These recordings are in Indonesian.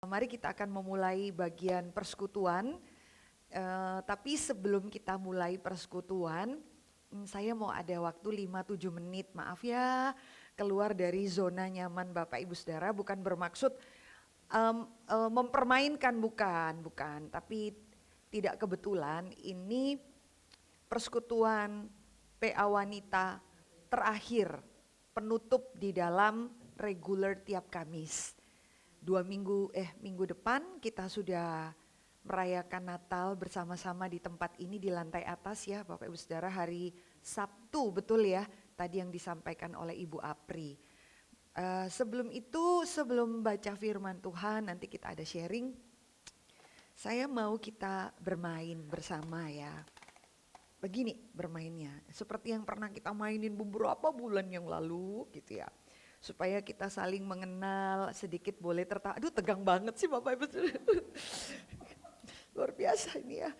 Mari kita akan memulai bagian persekutuan, tapi sebelum kita mulai persekutuan, saya mau ada waktu 5-7 menit, maaf ya, keluar dari zona nyaman Bapak Ibu Saudara, bukan bermaksud mempermainkan, bukan, tapi tidak kebetulan ini persekutuan PA Wanita terakhir, penutup di dalam regular tiap Kamis. Minggu depan kita sudah merayakan Natal bersama-sama di tempat ini di lantai atas ya Bapak Ibu Saudara, hari Sabtu, betul ya tadi yang disampaikan oleh Ibu Apri. Sebelum itu, sebelum baca firman Tuhan nanti kita ada sharing, saya mau kita bermain bersama ya. Begini bermainnya, seperti yang pernah kita mainin beberapa bulan yang lalu gitu ya. Supaya kita saling mengenal, sedikit boleh tertawa. Aduh tegang banget sih Bapak Ibu. Luar biasa ini ya.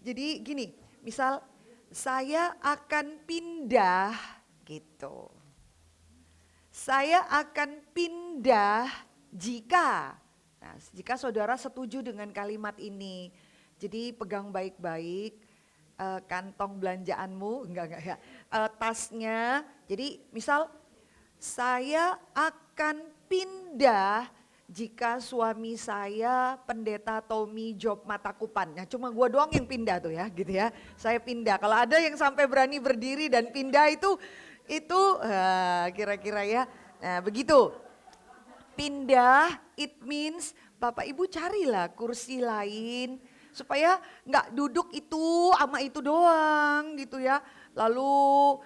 Jadi gini, misal saya akan pindah gitu. Saya akan pindah jika saudara setuju dengan kalimat ini. Jadi pegang baik-baik kantong belanjaanmu, enggak ya, tasnya. Jadi misal saya akan pindah jika suami saya pendeta Tommy Job Matakupan. Nah cuma gua doang yang pindah tuh ya gitu ya. Saya pindah, kalau ada yang sampai berani berdiri dan pindah itu kira-kira ya. Nah begitu, pindah it means Bapak Ibu carilah kursi lain. Supaya nggak duduk itu sama itu doang gitu ya. Lalu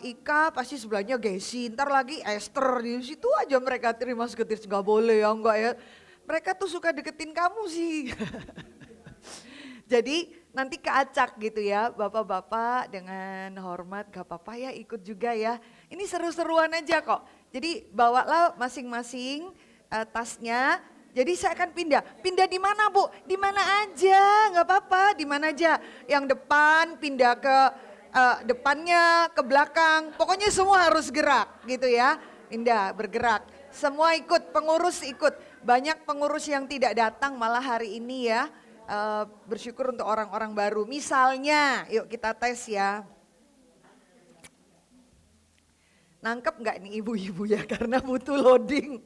Ika pasti sebelahnya Gesi, ntar lagi Esther, di situ aja mereka terima seketir, nggak boleh ya enggak ya. Mereka tuh suka deketin kamu sih. Jadi nanti keacak gitu ya, bapak-bapak dengan hormat gak apa-apa ya ikut juga ya. Ini seru-seruan aja kok. Jadi bawalah masing-masing tasnya. Jadi saya akan pindah di mana Bu? Di mana aja, nggak apa-apa, di mana aja. Yang depan pindah ke depannya, ke belakang, pokoknya semua harus gerak gitu ya. Pindah, bergerak, semua ikut, pengurus ikut. Banyak pengurus yang tidak datang malah hari ini ya. Bersyukur untuk orang-orang baru. Misalnya, yuk kita tes ya. Nangkep nggak nih ibu-ibu ya, karena butuh loading.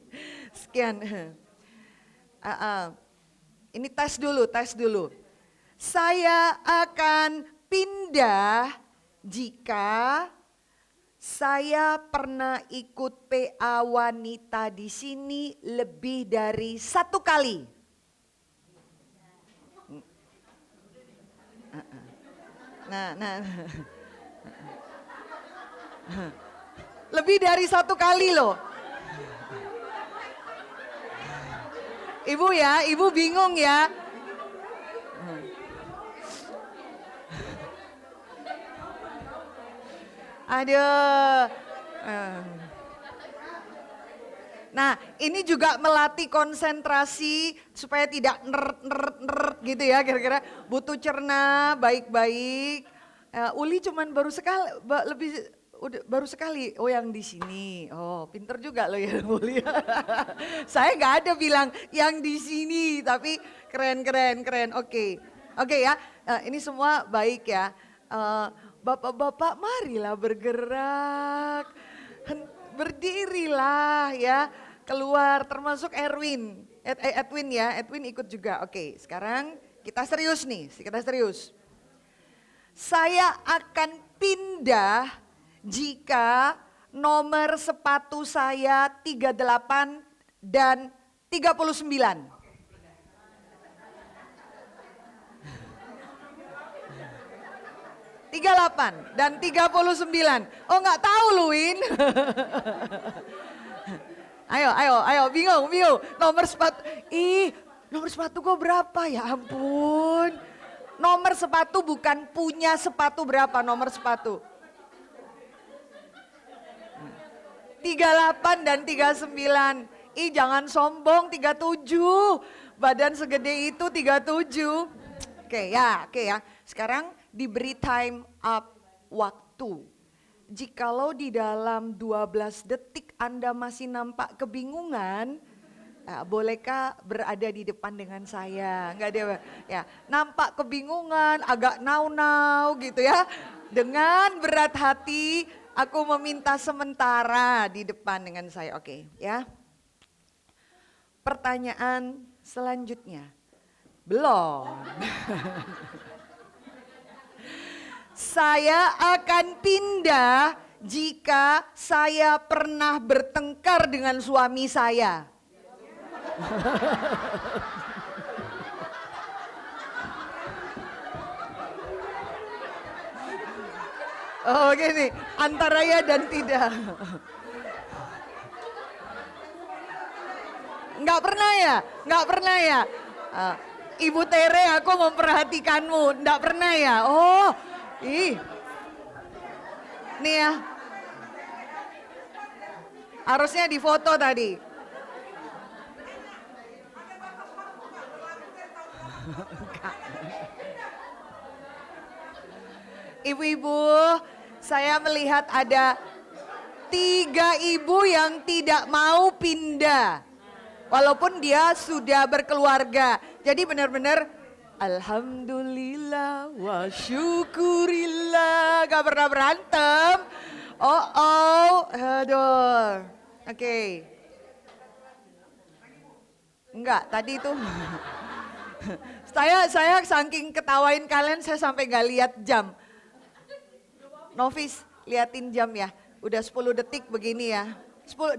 Sekian. Ini tes dulu. Saya akan pindah jika saya pernah ikut PA Wanita di sini lebih dari 1 kali. Nah. Lebih dari 1 kali loh. Ibu ya, ibu bingung ya. Aduh. Nah ini juga melatih konsentrasi supaya tidak nerd gitu ya, kira-kira butuh cerna baik-baik. Uli cuman baru sekali, oh yang di sini, oh pinter juga loh ya Uli. Saya nggak ada bilang yang di sini, tapi keren, oke ya, ini semua baik ya. Bapak-bapak marilah bergerak, berdirilah ya, keluar termasuk Edwin ya, Edwin ikut juga. Oke, sekarang kita serius nih, Saya akan pindah jika nomor sepatu saya 38 dan 39. 38 dan 39. Oh nggak tahu Luin. Ayo, bingung. Nomor sepatu gue berapa ya ampun. Nomor sepatu bukan punya sepatu berapa nomor sepatu. 38 dan 39. Jangan sombong, 37. Badan segede itu 37. Oke ya. Sekarang diberi time up waktu. Jikalau di dalam 12 detik Anda masih nampak kebingungan, Bolehkah berada di depan dengan saya? Enggak dia ya, nampak kebingungan, agak nau-nau gitu ya. Dengan berat hati aku meminta sementara di depan dengan saya. Oke, ya. Pertanyaan selanjutnya. Belum. Saya akan pindah jika saya pernah bertengkar dengan suami saya. Oh gini, antara ya dan tidak. Enggak pernah ya? Enggak pernah ya? Ibu Tere, aku memperhatikanmu. Enggak pernah ya? Oh, ih. Nih ya. Harusnya difoto tadi. Ibu-ibu, saya melihat ada 3 ibu yang tidak mau pindah. Walaupun dia sudah berkeluarga. Jadi benar-benar alhamdulillah wa syukurillah. Gak pernah berantem. Aduh. Oke. Enggak, tadi itu. saya saking ketawain kalian saya sampai gak lihat jam. Novis, liatin jam ya. Udah 10 detik begini ya. 10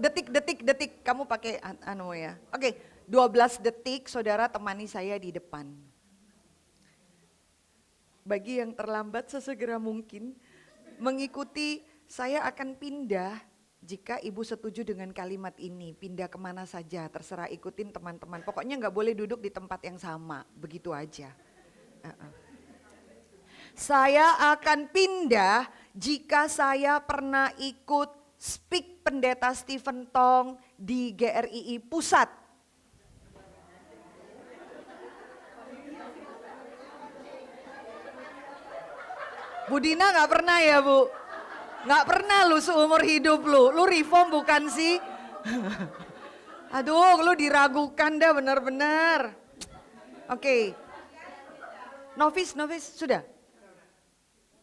detik kamu pakai anu ya. Oke, 12 detik saudara temani saya di depan. Bagi yang terlambat sesegera mungkin mengikuti, saya akan pindah jika ibu setuju dengan kalimat ini. Pindah kemana saja, terserah, ikutin teman-teman. Pokoknya gak boleh duduk di tempat yang sama, begitu aja. Saya akan pindah jika saya pernah ikut speak Pendeta Stephen Tong di GRII Pusat. Bu Dina gak pernah ya Bu? Gak pernah lu seumur hidup lu. Lu reform bukan sih? Aduh lu diragukan dah bener-bener. Oke. Novis sudah?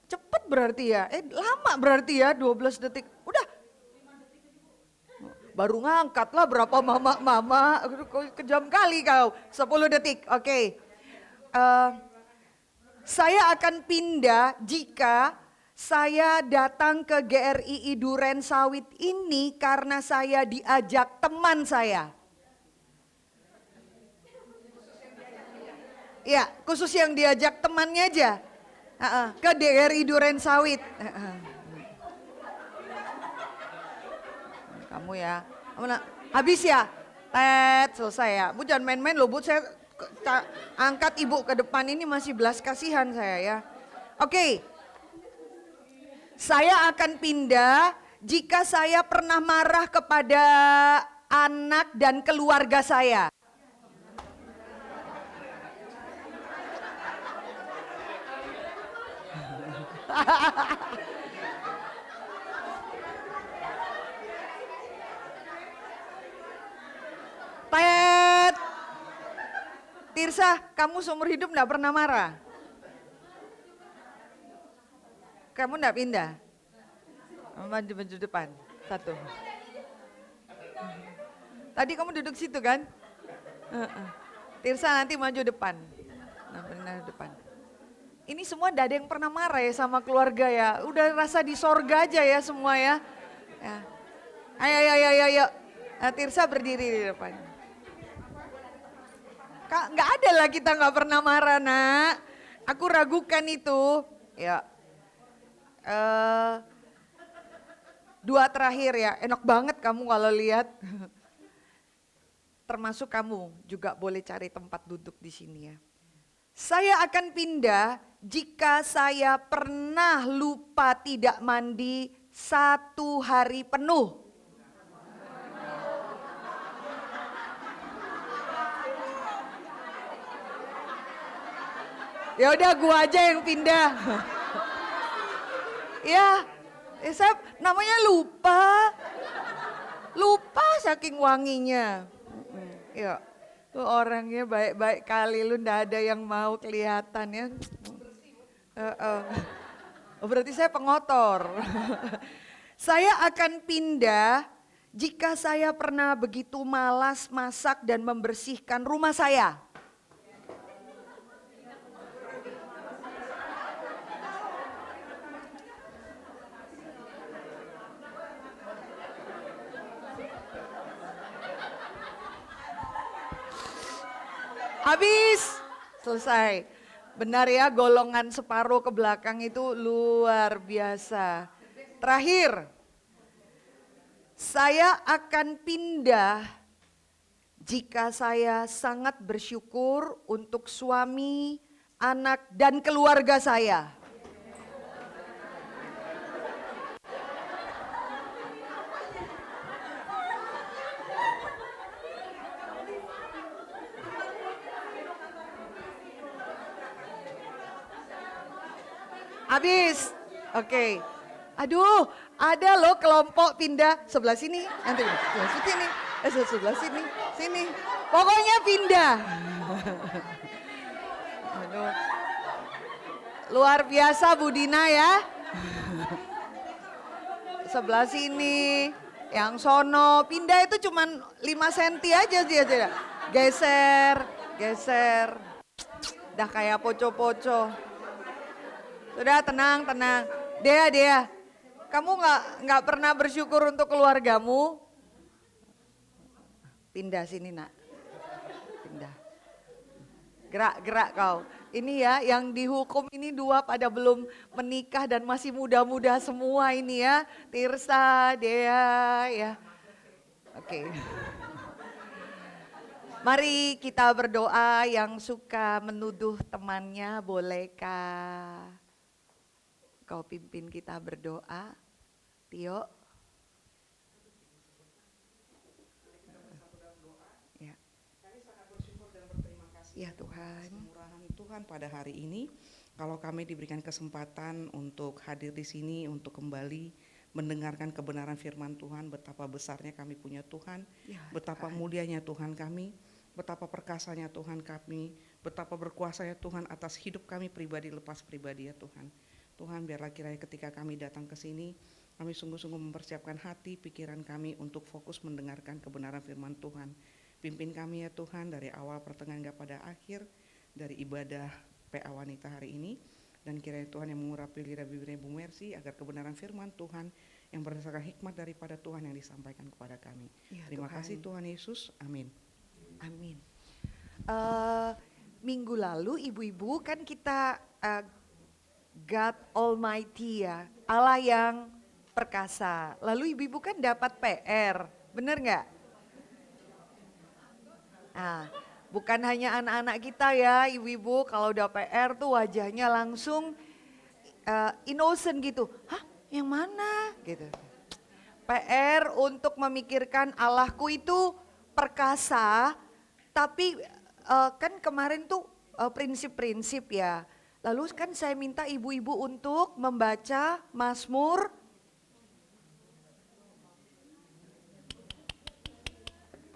Cepet berarti ya? Lama berarti ya 12 detik. Udah. Baru ngangkat lah berapa mama. Kejam kali kau. 10 detik. Oke. Saya akan pindah jika saya datang ke GRII Duren Sawit ini karena saya diajak teman saya. Ya, khusus yang diajak temannya aja. Ke GRII Duren Sawit. Kamu ya, habis ya? Selesai ya. Bu jangan main-main loh Bu, saya angkat ibu ke depan ini masih belas kasihan saya ya. Oke. Saya akan pindah jika saya pernah marah kepada anak dan keluarga saya. Tirsa, kamu seumur hidup enggak pernah marah? Kamu enggak pindah? Maju depan, satu. Tadi kamu duduk situ kan? Tirsa nanti maju depan. Depan. Ini semua enggak ada yang pernah marah ya sama keluarga ya. Udah rasa di sorga aja ya semua ya. Ayo. Tirsa berdiri di depan. Kak, nggak ada lah kita nggak pernah marah nak. Aku ragukan itu. Ya. 2 terakhir ya. Enak banget kamu kalau lihat. Termasuk kamu juga boleh cari tempat duduk di sini ya. Saya akan pindah jika saya pernah lupa tidak mandi 1 hari penuh. Ya udah gua aja yang pindah. Ya, saya namanya lupa saking wanginya. Ya, lu orangnya baik-baik kali, lu ndak ada yang mau kelihatan ya. Heeh. Oh, berarti saya pengotor. Saya akan pindah jika saya pernah begitu malas masak dan membersihkan rumah saya. Habis, selesai. Benar ya, golongan separuh ke belakang itu luar biasa. Terakhir, saya akan pindah jika saya sangat bersyukur untuk suami, anak, dan keluarga saya. Habis. Oke. Aduh, ada loh kelompok pindah sebelah sini, nanti sebelah sini, sebelah sini, sini. Pokoknya pindah. Aduh. Luar biasa Bu Dina ya. Sebelah sini, yang sono, pindah itu cuman 5 senti aja dia. Geser, geser. Dah kayak poco-poco. Sudah tenang, tenang. Dea, kamu nggak pernah bersyukur untuk keluargamu? Pindah sini nak, pindah. Gerak-gerak kau. Ini ya yang dihukum ini 2 pada belum menikah dan masih muda-muda semua ini ya. Tirsa, Dea ya. Oke. Mari kita berdoa, yang suka menuduh temannya bolehkah kau pimpin kita berdoa, Tio? Ya. Kami sangat bersyukur dan berterima kasih Ya Tuhan. kemurahan Tuhan pada hari ini. Kalau kami diberikan kesempatan untuk hadir di sini, untuk kembali mendengarkan kebenaran firman Tuhan, betapa besarnya kami punya Tuhan, Ya, betapa Tuhan. mulianya Tuhan kami, betapa perkasanya Tuhan kami, betapa berkuasanya Tuhan atas hidup kami pribadi lepas pribadi ya Tuhan. Tuhan, biarlah kiranya ketika kami datang ke sini, kami sungguh-sungguh mempersiapkan hati, pikiran kami untuk fokus mendengarkan kebenaran firman Tuhan. Pimpin kami ya Tuhan dari awal pertengahan hingga pada akhir dari ibadah PA Wanita hari ini. Dan kiranya Tuhan yang mengurapi lidah bibirnya Bu Mercy agar kebenaran firman Tuhan yang berdasarkan hikmat daripada Tuhan yang disampaikan kepada kami. Ya, Terima Tuhan. kasih Tuhan Yesus, amin. Amin. Minggu lalu ibu-ibu kan kita God Almighty ya, Allah yang perkasa. Lalu ibu-ibu kan dapat PR, bener nggak? Nah, bukan hanya anak-anak kita ya ibu-ibu, kalau udah PR tuh wajahnya langsung innocent gitu. Hah, yang mana? Gitu. PR untuk memikirkan Allahku itu perkasa, tapi kan kemarin tuh prinsip-prinsip ya. Lalu kan saya minta ibu-ibu untuk membaca Mazmur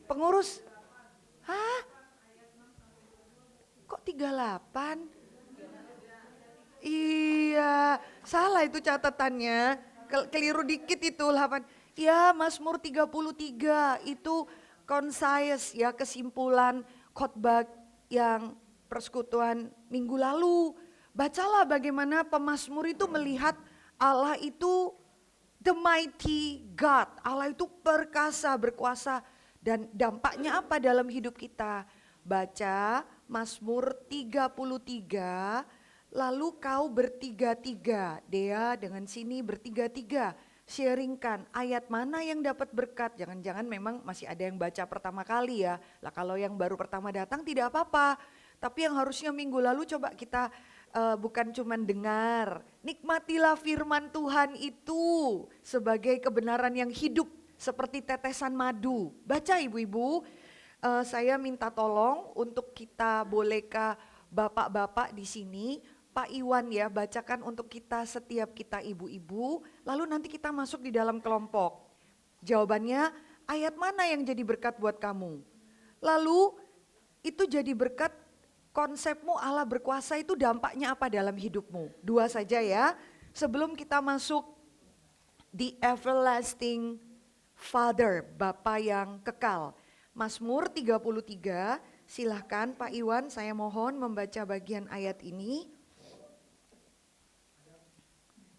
pengurus. Hah? Kok 38? Iya, salah itu catatannya. Keliru dikit itu 8. Ya, Mazmur 33 itu concise ya, kesimpulan khotbah yang persekutuan minggu lalu. Bacalah bagaimana pemazmur itu melihat Allah itu the mighty God. Allah itu perkasa, berkuasa, dan dampaknya apa dalam hidup kita? Baca Mazmur 33, lalu kau bertiga-tiga. Dea dengan sini bertiga-tiga. Sharingkan ayat mana yang dapat berkat. Jangan-jangan memang masih ada yang baca pertama kali ya. Lah kalau yang baru pertama datang tidak apa-apa. Tapi yang harusnya minggu lalu coba kita bukan cuma dengar. Nikmatilah firman Tuhan itu sebagai kebenaran yang hidup seperti tetesan madu. Baca ibu-ibu, saya minta tolong untuk kita bolehkah bapak-bapak di sini, Pak Iwan ya, bacakan untuk kita setiap kita ibu-ibu, lalu nanti kita masuk di dalam kelompok. Jawabannya ayat mana yang jadi berkat buat kamu? Lalu itu jadi berkat, konsepmu Allah berkuasa itu dampaknya apa dalam hidupmu? Dua saja ya, sebelum kita masuk di everlasting Father, Bapa yang kekal. Mazmur 33, silahkan Pak Iwan, saya mohon membaca bagian ayat ini.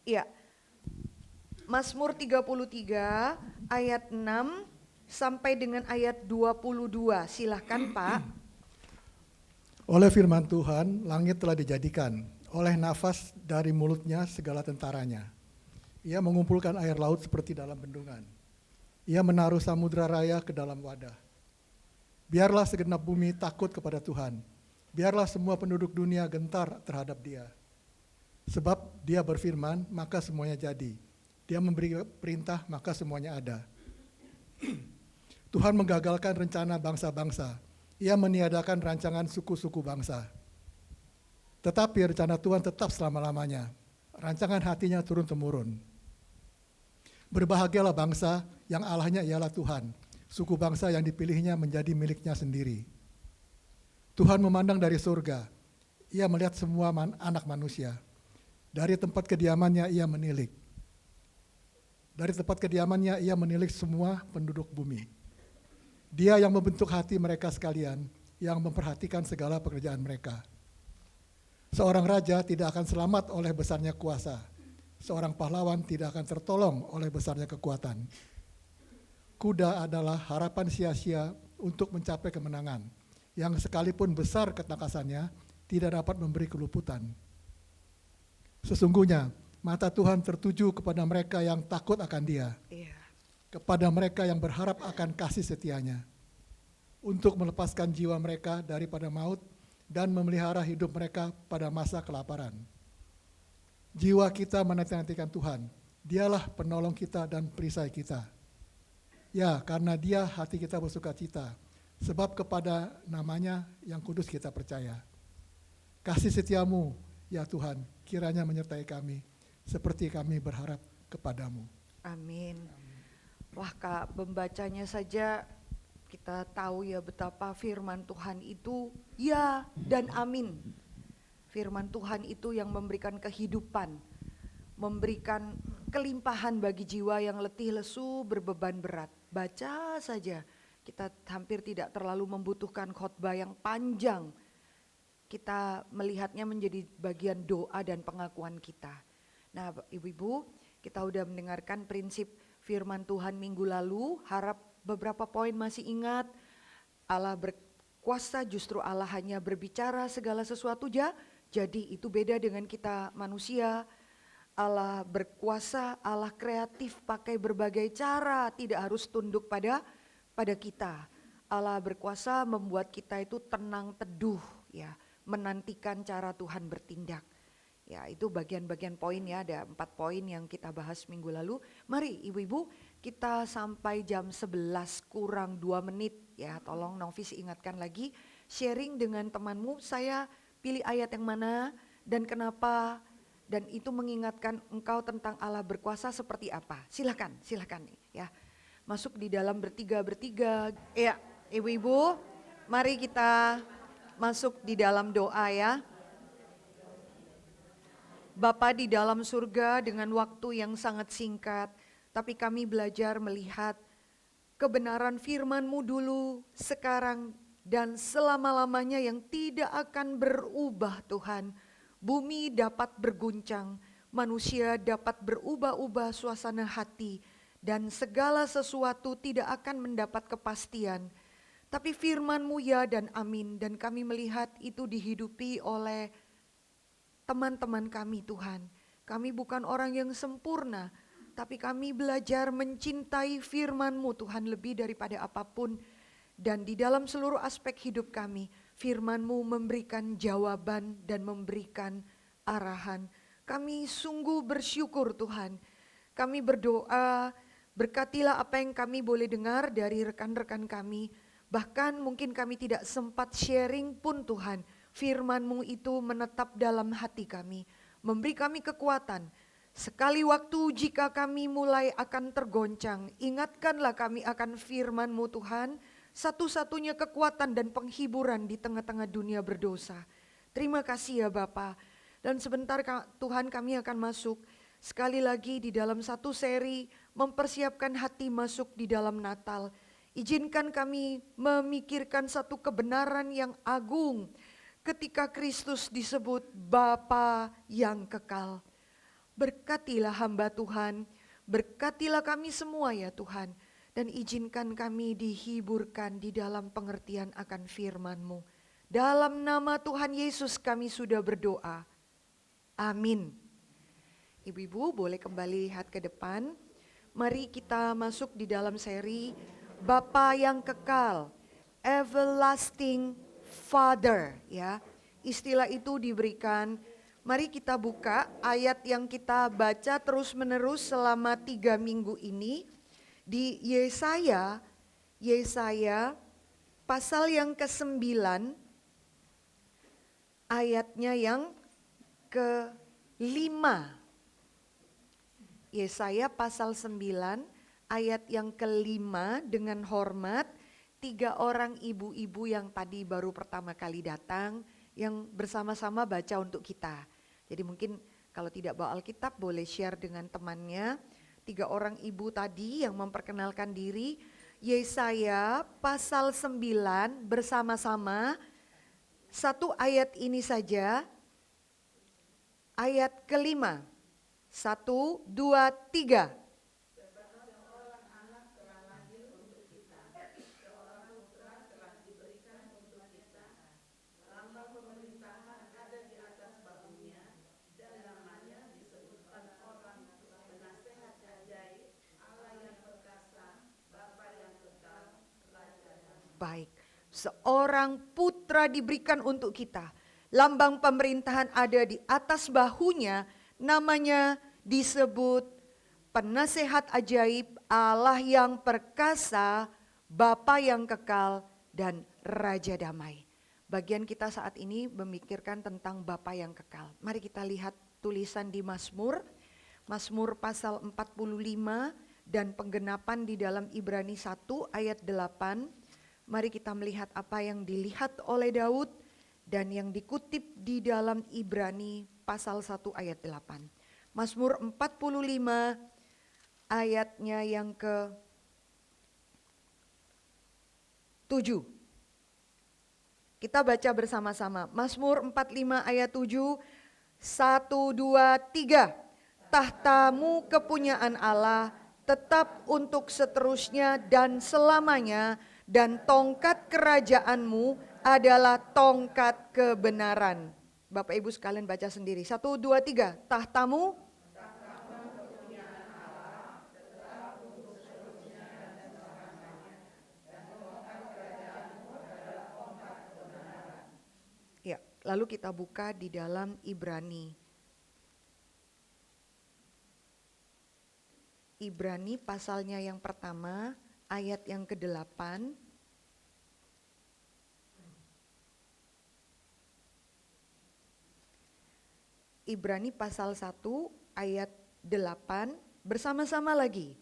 Ya, Mazmur 33 ayat 6 sampai dengan ayat 22, silahkan Pak. Oleh firman Tuhan, langit telah dijadikan, oleh nafas dari mulutnya segala tentaranya. Ia mengumpulkan air laut seperti dalam bendungan. Ia menaruh samudra raya ke dalam wadah. Biarlah segenap bumi takut kepada Tuhan. Biarlah semua penduduk dunia gentar terhadap Dia. Sebab Dia berfirman, maka semuanya jadi. Dia memberi perintah, maka semuanya ada. Tuhan menggagalkan rencana bangsa-bangsa. Ia meniadakan rancangan suku-suku bangsa. Tetapi rencana Tuhan tetap selama-lamanya. Rancangan hatinya turun-temurun. Berbahagialah bangsa yang Allahnya ialah Tuhan, suku bangsa yang dipilihnya menjadi miliknya sendiri. Tuhan memandang dari surga, Ia melihat semua anak manusia. Dari tempat kediamannya Ia menilik. Dari tempat kediamannya Ia menilik semua penduduk bumi. Dia yang membentuk hati mereka sekalian, yang memperhatikan segala pekerjaan mereka. Seorang raja tidak akan selamat oleh besarnya kuasa. Seorang pahlawan tidak akan tertolong oleh besarnya kekuatan. Kuda adalah harapan sia-sia untuk mencapai kemenangan, yang sekalipun besar ketangkasannya tidak dapat memberi keluputan. Sesungguhnya mata Tuhan tertuju kepada mereka yang takut akan Dia, kepada mereka yang berharap akan kasih setianya, untuk melepaskan jiwa mereka daripada maut dan memelihara hidup mereka pada masa kelaparan. Jiwa kita menanti-nantikan Tuhan, Dialah penolong kita dan perisai kita. Ya, karena Dia hati kita bersuka cita, sebab kepada namanya yang kudus kita percaya. Kasih setiamu, ya Tuhan, kiranya menyertai kami, seperti kami berharap kepadamu. Amin. Wah Kak, membacanya saja kita tahu ya betapa firman Tuhan itu ya dan amin. Firman Tuhan itu yang memberikan kehidupan, memberikan kelimpahan bagi jiwa yang letih lesu berbeban berat. Baca saja, kita hampir tidak terlalu membutuhkan khotbah yang panjang. Kita melihatnya menjadi bagian doa dan pengakuan kita. Nah ibu-ibu, kita udah mendengarkan prinsip firman Tuhan minggu lalu, harap beberapa poin masih ingat. Allah berkuasa, justru Allah hanya berbicara segala sesuatu jadi itu beda dengan kita manusia. Allah berkuasa, Allah kreatif pakai berbagai cara, tidak harus tunduk pada kita. Allah berkuasa membuat kita itu tenang teduh ya, menantikan cara Tuhan bertindak. Ya itu bagian-bagian poin ya, ada 4 poin yang kita bahas minggu lalu. Mari ibu-ibu kita sampai jam 11 kurang 2 menit ya, tolong Novis ingatkan lagi, sharing dengan temanmu, saya pilih ayat yang mana dan kenapa, dan itu mengingatkan engkau tentang Allah berkuasa seperti apa. Silakan nih ya, masuk di dalam bertiga. Ya ibu-ibu mari kita masuk di dalam doa ya. Bapa di dalam surga, dengan waktu yang sangat singkat, tapi kami belajar melihat kebenaran firman-Mu dulu, sekarang, dan selama-lamanya yang tidak akan berubah Tuhan. Bumi dapat berguncang, manusia dapat berubah-ubah suasana hati, dan segala sesuatu tidak akan mendapat kepastian. Tapi firman-Mu ya dan amin, dan kami melihat itu dihidupi oleh teman-teman kami Tuhan. Kami bukan orang yang sempurna, tapi kami belajar mencintai firman-Mu Tuhan lebih daripada apapun. Dan di dalam seluruh aspek hidup kami, firman-Mu memberikan jawaban dan memberikan arahan. Kami sungguh bersyukur Tuhan. Kami berdoa, berkatilah apa yang kami boleh dengar dari rekan-rekan kami. Bahkan mungkin kami tidak sempat sharing pun Tuhan, firman-Mu itu menetap dalam hati kami, memberi kami kekuatan. Sekali waktu jika kami mulai akan tergoncang, ingatkanlah kami akan firman-Mu Tuhan, satu-satunya kekuatan dan penghiburan di tengah-tengah dunia berdosa. Terima kasih ya Bapa. Dan sebentar Tuhan kami akan masuk sekali lagi di dalam satu seri mempersiapkan hati masuk di dalam Natal. Izinkan kami memikirkan satu kebenaran yang agung ketika Kristus disebut Bapa yang kekal. Berkatilah hamba Tuhan, berkatilah kami semua ya Tuhan, dan izinkan kami dihiburkan di dalam pengertian akan firman-Mu. Dalam nama Tuhan Yesus kami sudah berdoa. Amin. Ibu-ibu boleh kembali lihat ke depan. Mari kita masuk di dalam seri Bapa yang kekal, Everlasting Father ya. Istilah itu diberikan. Mari kita buka ayat yang kita baca terus menerus selama 3 minggu ini di Yesaya pasal yang ke-9 ayatnya yang ke-5. Yesaya pasal 9 ayat yang ke-5 dengan hormat 3 orang ibu-ibu yang tadi baru pertama kali datang yang bersama-sama baca untuk kita. Jadi mungkin kalau tidak bawa Alkitab boleh share dengan temannya. 3 orang ibu tadi yang memperkenalkan diri. Yesaya pasal 9 bersama-sama. Satu ayat ini saja. Ayat ke-5. 1, 2, 3. Baik, seorang putra diberikan untuk kita. Lambang pemerintahan ada di atas bahunya, namanya disebut Penasehat Ajaib, Allah yang perkasa, Bapa yang kekal, dan Raja Damai. Bagian kita saat ini memikirkan tentang Bapa yang kekal. Mari kita lihat tulisan di Mazmur pasal 45 dan penggenapan di dalam Ibrani 1 ayat 8. Mari kita melihat apa yang dilihat oleh Daud dan yang dikutip di dalam Ibrani pasal 1 ayat 8. Mazmur 45 ayatnya yang ke-7. Kita baca bersama-sama. Mazmur 45 ayat 7. 1, 2, 3. Tahtamu kepunyaan Allah tetap untuk seterusnya dan selamanya, dan tongkat kerajaanmu adalah tongkat kebenaran. Bapak Ibu sekalian baca sendiri. 1, 2, 3. Tahtamu. Ya, lalu kita buka di dalam Ibrani. Ibrani pasalnya yang pertama, ayat yang ke-8. Ibrani pasal 1 ayat 8 bersama-sama lagi.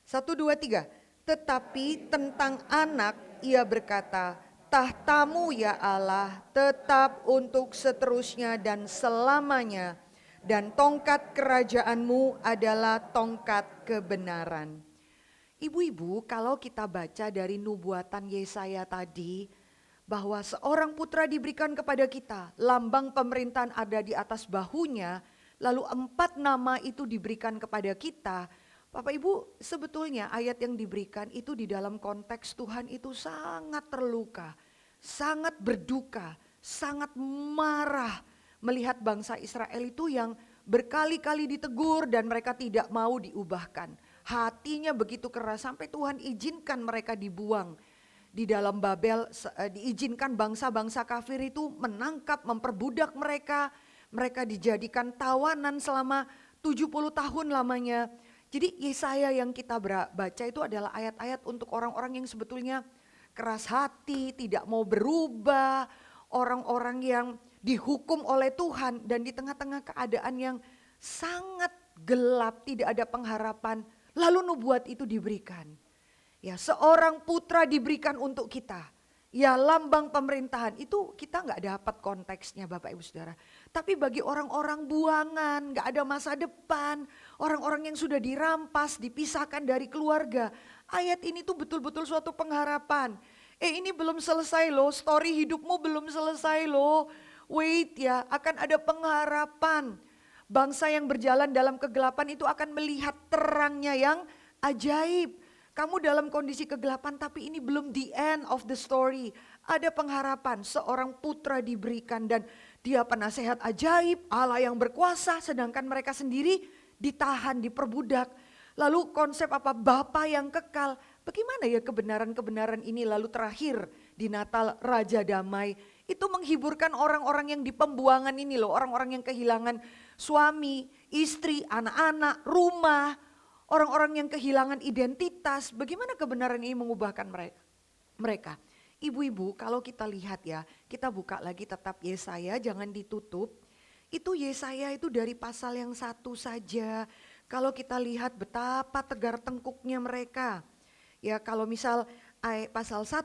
1, 2, 3. Tetapi tentang anak ia berkata, tahtamu ya Allah tetap untuk seterusnya dan selamanya, dan tongkat kerajaanmu adalah tongkat kebenaran. Ibu-ibu, kalau kita baca dari nubuatan Yesaya tadi, bahwa seorang putra diberikan kepada kita, lambang pemerintahan ada di atas bahunya, lalu 4 nama itu diberikan kepada kita. Bapak Ibu, sebetulnya ayat yang diberikan itu di dalam konteks Tuhan itu sangat terluka, sangat berduka, sangat marah melihat bangsa Israel itu yang berkali-kali ditegur dan mereka tidak mau diubahkan. Hatinya begitu keras sampai Tuhan izinkan mereka dibuang di dalam Babel, diizinkan bangsa-bangsa kafir itu menangkap, memperbudak mereka. Mereka dijadikan tawanan selama 70 tahun lamanya. Jadi Yesaya yang kita baca itu adalah ayat-ayat untuk orang-orang yang sebetulnya keras hati, tidak mau berubah. Orang-orang yang dihukum oleh Tuhan dan di tengah-tengah keadaan yang sangat gelap, tidak ada pengharapan. Lalu nubuat itu diberikan. Ya, seorang putra diberikan untuk kita. Ya, lambang pemerintahan itu kita nggak dapat konteksnya Bapak Ibu Saudara. Tapi bagi orang-orang buangan, nggak ada masa depan, orang-orang yang sudah dirampas, dipisahkan dari keluarga. Ayat ini tuh betul-betul suatu pengharapan. Ini belum selesai loh, story hidupmu belum selesai loh. Wait ya, akan ada pengharapan. Bangsa yang berjalan dalam kegelapan itu akan melihat terangnya yang ajaib. Kamu dalam kondisi kegelapan tapi ini belum the end of the story. Ada pengharapan, seorang putra diberikan dan dia penasehat ajaib, Allah yang berkuasa, sedangkan mereka sendiri ditahan, diperbudak. Lalu konsep apa? Bapa yang kekal. Bagaimana ya kebenaran-kebenaran ini lalu terakhir di Natal Raja Damai. Itu menghiburkan orang-orang yang di pembuangan ini loh, orang-orang yang kehilangan suami, istri, anak-anak, rumah. Orang-orang yang kehilangan identitas, bagaimana kebenaran ini mengubahkan mereka? Ibu-ibu, kalau kita lihat ya, kita buka lagi tetap Yesaya, jangan ditutup. Itu Yesaya itu dari pasal yang 1 saja. Kalau kita lihat betapa tegar tengkuknya mereka. Ya, kalau misal pasal 1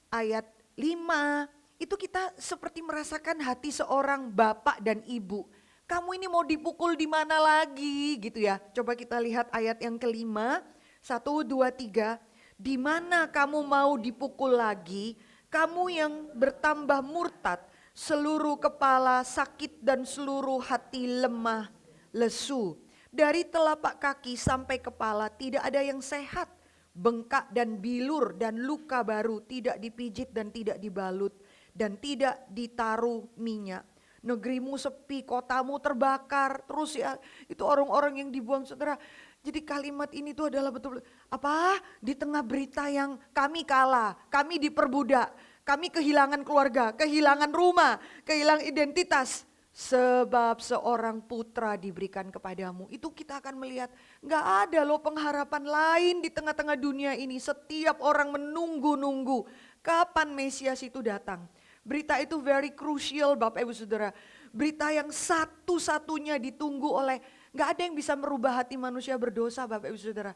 ayat 5, itu kita seperti merasakan hati seorang bapak dan ibu. Kamu ini mau dipukul di mana lagi gitu ya. Coba kita lihat ayat yang kelima, 1, 2, 3. Di mana kamu mau dipukul lagi, kamu yang bertambah murtad, seluruh kepala sakit dan seluruh hati lemah, lesu. Dari telapak kaki sampai kepala tidak ada yang sehat, bengkak dan bilur dan luka baru, tidak dipijit dan tidak dibalut dan tidak ditaruh minyak. Negerimu sepi, kotamu terbakar, terus ya itu orang-orang yang dibuang saudara. Jadi kalimat ini tuh adalah betul-betul apa? Di tengah berita yang kami kalah, kami diperbudak, kami kehilangan keluarga, kehilangan rumah, kehilangan identitas. Sebab seorang putra diberikan kepadamu. Itu kita akan melihat gak ada loh pengharapan lain di tengah-tengah dunia ini. Setiap orang menunggu-nunggu kapan Mesias itu datang. Berita itu very crucial Bapak Ibu Saudara. Berita yang satu-satunya ditunggu oleh, gak ada yang bisa merubah hati manusia berdosa Bapak Ibu Saudara.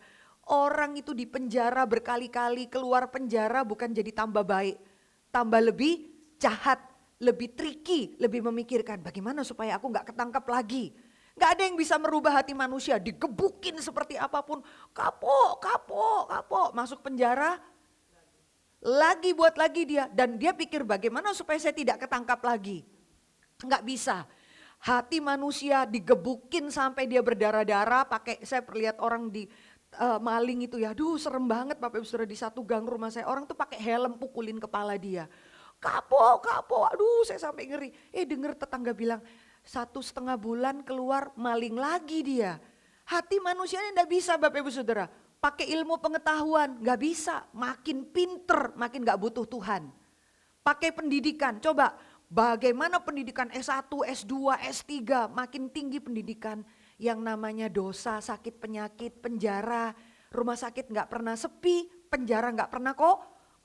Orang itu di penjara berkali-kali, keluar penjara bukan jadi tambah baik. Tambah lebih jahat, lebih tricky, lebih memikirkan bagaimana supaya aku gak ketangkap lagi. Gak ada yang bisa merubah hati manusia, digebukin seperti apapun. Kapok, masuk penjara. Lagi buat lagi dia, dan dia pikir bagaimana supaya saya tidak ketangkap lagi. Enggak bisa. Hati manusia digebukin sampai dia berdarah-darah, saya perlihat orang di maling itu ya, aduh serem banget Bapak Ibu Saudara, di satu gang rumah saya, orang tuh pakai helm pukulin kepala dia. Kapok, aduh saya sampai ngeri. Denger tetangga bilang 1,5 bulan keluar maling lagi dia. Hati manusianya enggak bisa Bapak Ibu Saudara. Pakai ilmu pengetahuan, gak bisa. Makin pinter, makin gak butuh Tuhan. Pakai pendidikan, coba bagaimana pendidikan S1, S2, S3, makin tinggi pendidikan. Yang namanya dosa, sakit penyakit, penjara, rumah sakit gak pernah sepi, penjara gak pernah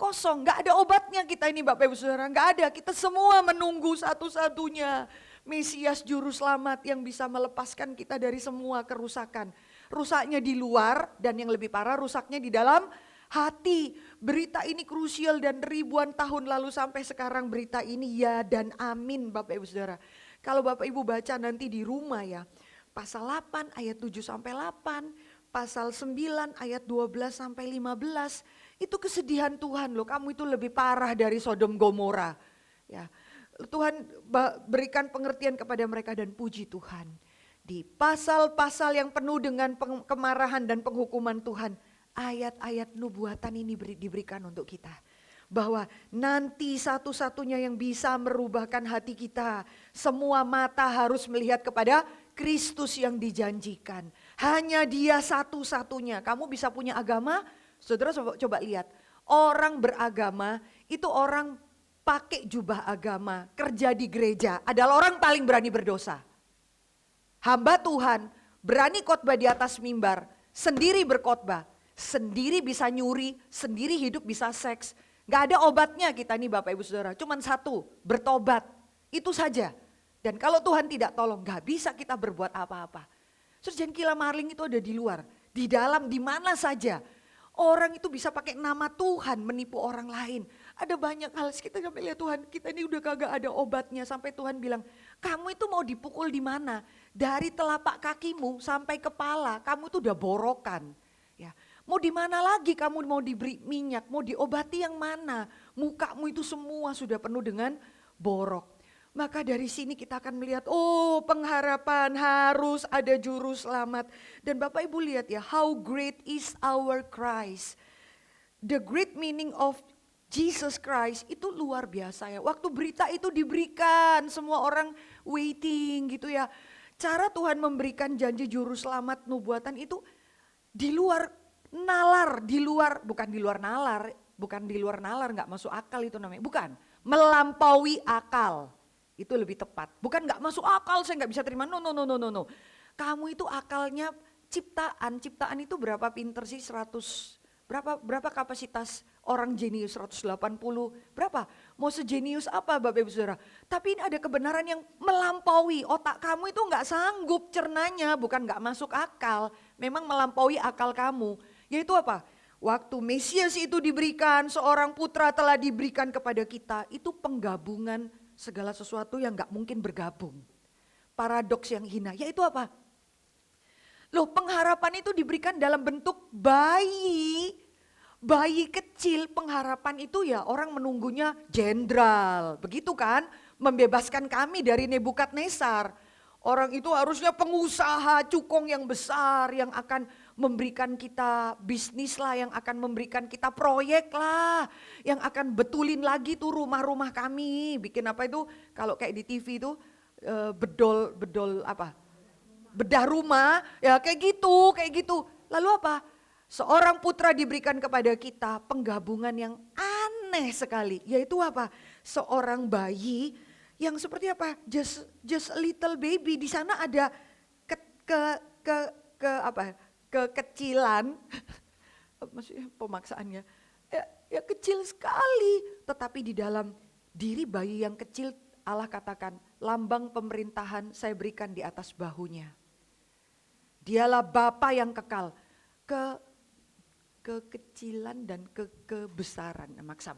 kosong. Gak ada obatnya kita ini Bapak Ibu Saudara, gak ada. Kita semua menunggu satu-satunya Mesias Juru Selamat yang bisa melepaskan kita dari semua kerusakan. Rusaknya di luar dan yang lebih parah rusaknya di dalam hati. Berita ini krusial dan ribuan tahun lalu sampai sekarang berita ini ya dan amin Bapak Ibu Saudara. Kalau Bapak Ibu baca nanti di rumah ya, pasal 8 ayat 7 sampai 8, pasal 9 ayat 12 sampai 15, itu kesedihan Tuhan loh, kamu itu lebih parah dari Sodom Gomora. Ya, Tuhan berikan pengertian kepada mereka dan puji Tuhan. Di pasal-pasal yang penuh dengan kemarahan dan penghukuman Tuhan, ayat-ayat nubuatan ini diberikan untuk kita. Bahwa nanti satu-satunya yang bisa merubahkan hati kita, semua mata harus melihat kepada Kristus yang dijanjikan. Hanya Dia satu-satunya. Kamu bisa punya agama, saudara coba lihat. Orang beragama itu orang pakai jubah agama, kerja di gereja, adalah orang paling berani berdosa. Hamba Tuhan berani khotbah di atas mimbar, sendiri berkhotbah, sendiri bisa nyuri, sendiri hidup bisa seks. Gak ada obatnya kita nih Bapak Ibu Saudara, cuman satu, bertobat, itu saja. Dan kalau Tuhan tidak tolong, gak bisa kita berbuat apa-apa. Terus jangan kira maling itu ada di luar, di dalam, di mana saja. Orang itu bisa pakai nama Tuhan menipu orang lain. Ada banyak hal, kita sampai lihat Tuhan, kita ini udah kagak ada obatnya. Sampai Tuhan bilang, kamu itu mau dipukul di mana? Dari telapak kakimu sampai kepala, kamu itu udah borokan. Ya, mau di mana lagi kamu mau diberi minyak, mau diobati yang mana? Mukamu itu semua sudah penuh dengan borok. Maka dari sini kita akan melihat, oh pengharapan harus ada juru selamat. Dan Bapak Ibu lihat ya, how great is our Christ. The great meaning of Jesus Christ itu luar biasa ya. Waktu berita itu diberikan, semua orang waiting gitu ya. Cara Tuhan memberikan janji juru selamat nubuatan itu di luar nalar, bukan di luar nalar, nggak masuk akal itu namanya, bukan, melampaui akal. Itu lebih tepat. Bukan nggak masuk akal, saya nggak bisa terima. No. Kamu itu akalnya ciptaan itu berapa pinter sih? 100, berapa kapasitas orang jenius? 180, berapa? Mau sejenius apa Bapak Ibu Saudara? Tapi ini ada kebenaran yang melampaui. Otak kamu itu nggak sanggup cernanya, bukan nggak masuk akal. Memang melampaui akal kamu. Yaitu apa? Waktu Mesias itu diberikan, seorang putra telah diberikan kepada kita. Itu penggabungan segala sesuatu yang gak mungkin bergabung. Paradoks yang hina, yaitu apa? Loh, pengharapan itu diberikan dalam bentuk bayi. Bayi kecil, pengharapan itu ya orang menunggunya jenderal. Begitu kan? Membebaskan kami dari Nebukadnezar. Orang itu harusnya pengusaha cukong yang besar yang akan memberikan kita bisnis lah, yang akan memberikan kita proyek lah, yang akan betulin lagi tuh rumah-rumah kami. Bikin apa itu kalau kayak di TV itu bedol apa? Bedah rumah, ya kayak gitu. Lalu apa? Seorang putra diberikan kepada kita, penggabungan yang aneh sekali. Yaitu apa? Seorang bayi yang seperti apa? Just a little baby. Di sana ada kekecilan, maksudnya pemaksaannya. Ya kecil sekali, tetapi di dalam diri bayi yang kecil Allah katakan, lambang pemerintahan saya berikan di atas bahunya. Dialah Bapa yang kekal. Kekecilan dan kebesaran, maksa.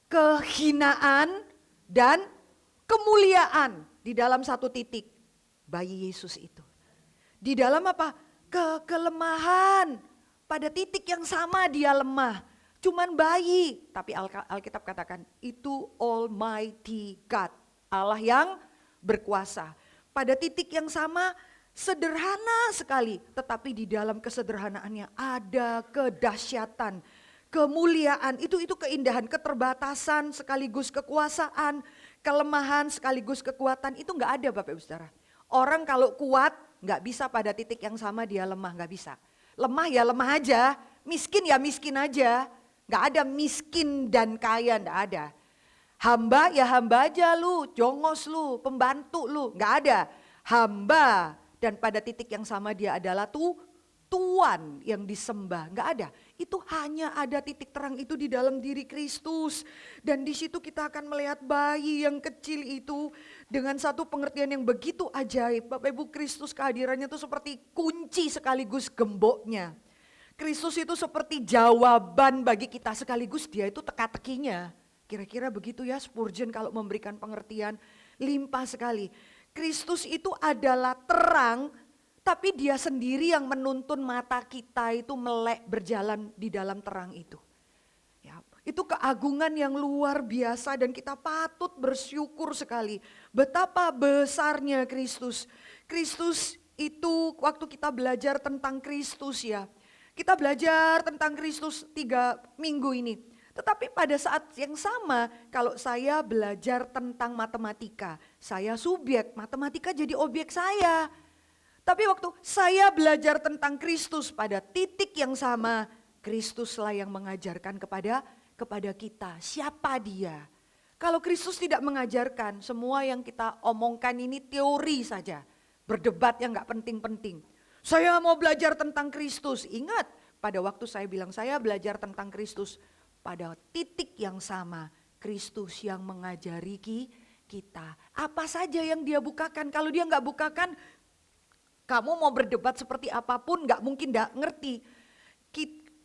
Kehinaan dan kemuliaan di dalam satu titik, bayi Yesus itu. Di dalam apa? Kelemahan, pada titik yang sama dia lemah. Cuman bayi, tapi Alkitab katakan itu Almighty God, Allah yang berkuasa. Pada titik yang sama, sederhana sekali, tetapi di dalam kesederhanaannya ada kedahsyatan, kemuliaan, itu keindahan, keterbatasan sekaligus kekuasaan, kelemahan sekaligus kekuatan, itu nggak ada Bapak Ibu Saudara. Orang kalau kuat nggak bisa pada titik yang sama dia lemah, nggak bisa. Lemah ya lemah aja, miskin ya miskin aja, nggak ada miskin dan kaya, nggak ada. Hamba ya hamba aja lu, jongos lu, pembantu lu, nggak ada. Hamba dan pada titik yang sama dia adalah Tuhan yang disembah, nggak ada. Itu hanya ada titik terang itu di dalam diri Kristus. Dan di situ kita akan melihat bayi yang kecil itu dengan satu pengertian yang begitu ajaib. Bapak Ibu, Kristus kehadirannya itu seperti kunci sekaligus gemboknya. Kristus itu seperti jawaban bagi kita sekaligus dia itu teka-tekinya. Kira-kira begitu ya Spurgeon kalau memberikan pengertian limpah sekali. Kristus itu adalah terang, tapi dia sendiri yang menuntun mata kita itu melek berjalan di dalam terang itu. Ya, itu keagungan yang luar biasa dan kita patut bersyukur sekali. Betapa besarnya Kristus. Kristus itu waktu kita belajar tentang Kristus ya. Kita belajar tentang Kristus 3 minggu ini. Tetapi pada saat yang sama kalau saya belajar tentang matematika, saya subjek, matematika jadi objek saya. Tapi waktu saya belajar tentang Kristus pada titik yang sama, Kristuslah yang mengajarkan kepada kita siapa dia. Kalau Kristus tidak mengajarkan, semua yang kita omongkan ini teori saja, berdebat yang gak penting-penting. Saya mau belajar tentang Kristus, ingat pada waktu saya bilang saya belajar tentang Kristus, pada titik yang sama Kristus yang mengajari kita. Apa saja yang dia bukakan, kalau dia gak kamu mau berdebat seperti apapun gak mungkin gak ngerti.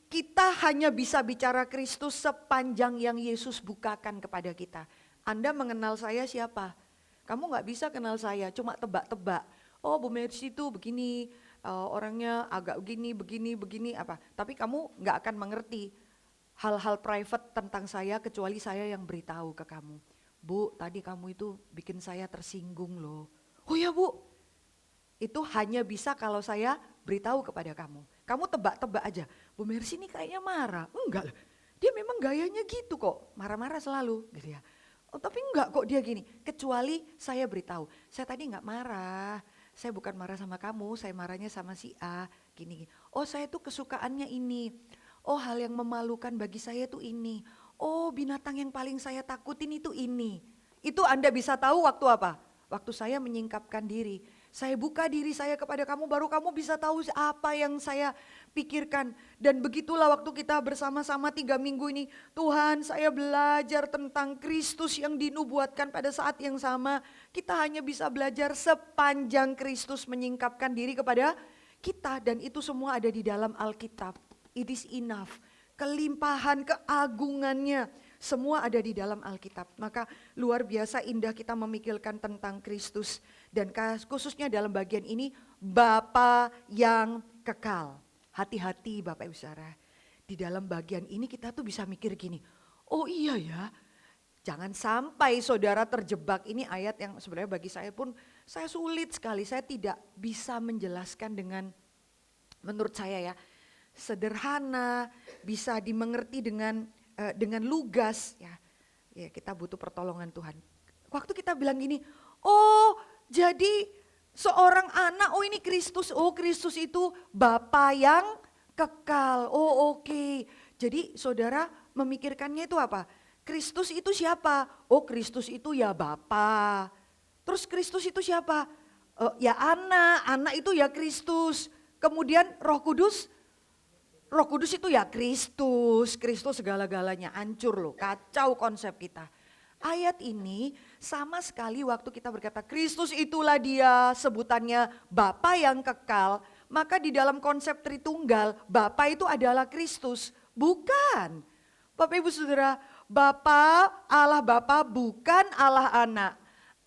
kita hanya bisa bicara Kristus sepanjang yang Yesus bukakan kepada kita. Anda mengenal saya siapa? Kamu nggak bisa kenal saya, cuma tebak-tebak. Oh, Bu Mercy itu begini, orangnya agak begini, apa. Tapi kamu nggak akan mengerti hal-hal private tentang saya kecuali saya yang beritahu ke kamu. Bu, tadi kamu itu bikin saya tersinggung loh. Oh ya Bu, itu hanya bisa kalau saya beritahu kepada kamu. Kamu tebak-tebak aja, Bu Mercy ini kayaknya marah. Enggak, dia memang gayanya gitu kok, marah-marah selalu gitu ya. Oh, tapi enggak kok dia gini, kecuali saya beritahu. Saya tadi enggak marah, saya bukan marah sama kamu, saya marahnya sama si A, gini. Oh saya tuh kesukaannya ini, oh hal yang memalukan bagi saya tuh ini. Oh binatang yang paling saya takutin itu ini. Itu Anda bisa tahu waktu apa? Waktu saya menyingkapkan diri. Saya buka diri saya kepada kamu, baru kamu bisa tahu apa yang saya pikirkan. Dan begitulah waktu kita bersama-sama 3 minggu ini. Tuhan, saya belajar tentang Kristus yang dinubuatkan pada saat yang sama. Kita hanya bisa belajar sepanjang Kristus menyingkapkan diri kepada kita. Dan itu semua ada di dalam Alkitab. It is enough. Kelimpahan, keagungannya, semua ada di dalam Alkitab. Maka luar biasa indah kita memikirkan tentang Kristus. Dan khususnya dalam bagian ini, Bapa yang kekal. Hati-hati Bapak Ibu Saudara. Di dalam bagian ini kita tuh bisa mikir gini, oh iya ya, jangan sampai saudara terjebak. Ini ayat yang sebenarnya bagi saya pun, saya sulit sekali. Saya tidak bisa menjelaskan dengan, menurut saya ya, sederhana, bisa dimengerti dengan lugas ya. Ya kita butuh pertolongan Tuhan. Waktu kita bilang gini, oh jadi seorang anak, oh ini Kristus, oh Kristus itu Bapa yang kekal, oh oke. Jadi saudara memikirkannya itu apa? Kristus itu siapa? Oh Kristus itu ya Bapa. Terus Kristus itu siapa? Ya anak itu ya Kristus. Kemudian Roh Kudus itu ya Kristus segala-galanya, hancur loh, kacau konsep kita. Ayat ini sama sekali waktu kita berkata Kristus itulah dia, sebutannya Bapa yang kekal, maka di dalam konsep Tritunggal, Bapa itu adalah Kristus, bukan. Bapak Ibu Saudara, Allah Bapa bukan Allah Anak,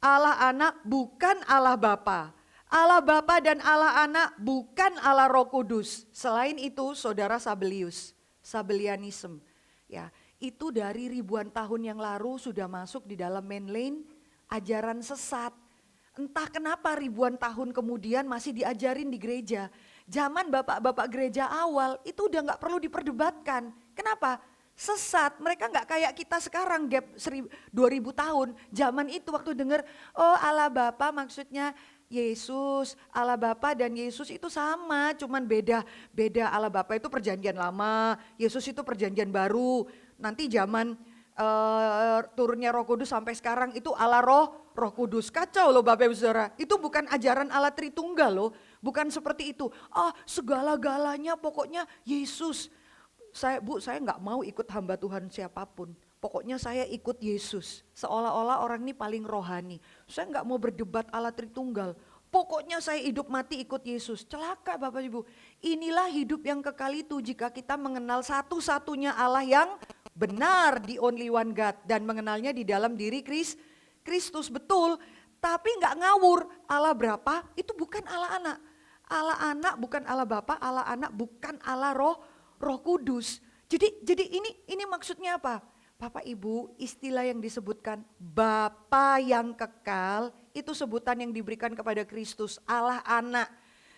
Allah Anak bukan Allah Bapa. Allah Bapa dan Allah Anak bukan Allah Roh Kudus. Selain itu saudara Sabellianism. Ya, itu dari ribuan tahun yang lalu sudah masuk di dalam mainline ajaran sesat. Entah kenapa ribuan tahun kemudian masih diajarin di gereja. Zaman bapak-bapak gereja awal itu udah gak perlu diperdebatkan. Kenapa? Sesat, mereka gak kayak kita sekarang gap 2000 tahun. Zaman itu waktu dengar, oh Allah Bapa maksudnya Yesus, Allah Bapa dan Yesus itu sama, cuman beda Allah Bapa itu perjanjian lama, Yesus itu perjanjian baru. Nanti zaman turunnya Roh Kudus sampai sekarang itu Allah Roh Kudus. Kacau loh Bapak Ibu Saudara, itu bukan ajaran Allah Tritunggal loh, bukan seperti itu. Segala-galanya pokoknya Yesus. Saya nggak mau ikut hamba Tuhan siapapun. Pokoknya saya ikut Yesus, seolah-olah orang ini paling rohani. Saya nggak mau berdebat Allah Tritunggal. Pokoknya saya hidup mati ikut Yesus. Celaka Bapak Ibu. Inilah hidup yang kekal itu jika kita mengenal satu-satunya Allah yang benar, the only one God. Dan mengenalnya di dalam diri Kristus, betul. Tapi nggak ngawur, Allah berapa itu bukan Allah Anak. Allah Anak bukan Allah Bapa, Allah Anak bukan Allah Roh Kudus. Jadi ini maksudnya apa? Bapak Ibu, istilah yang disebutkan Bapa yang kekal itu sebutan yang diberikan kepada Kristus, Allah Anak.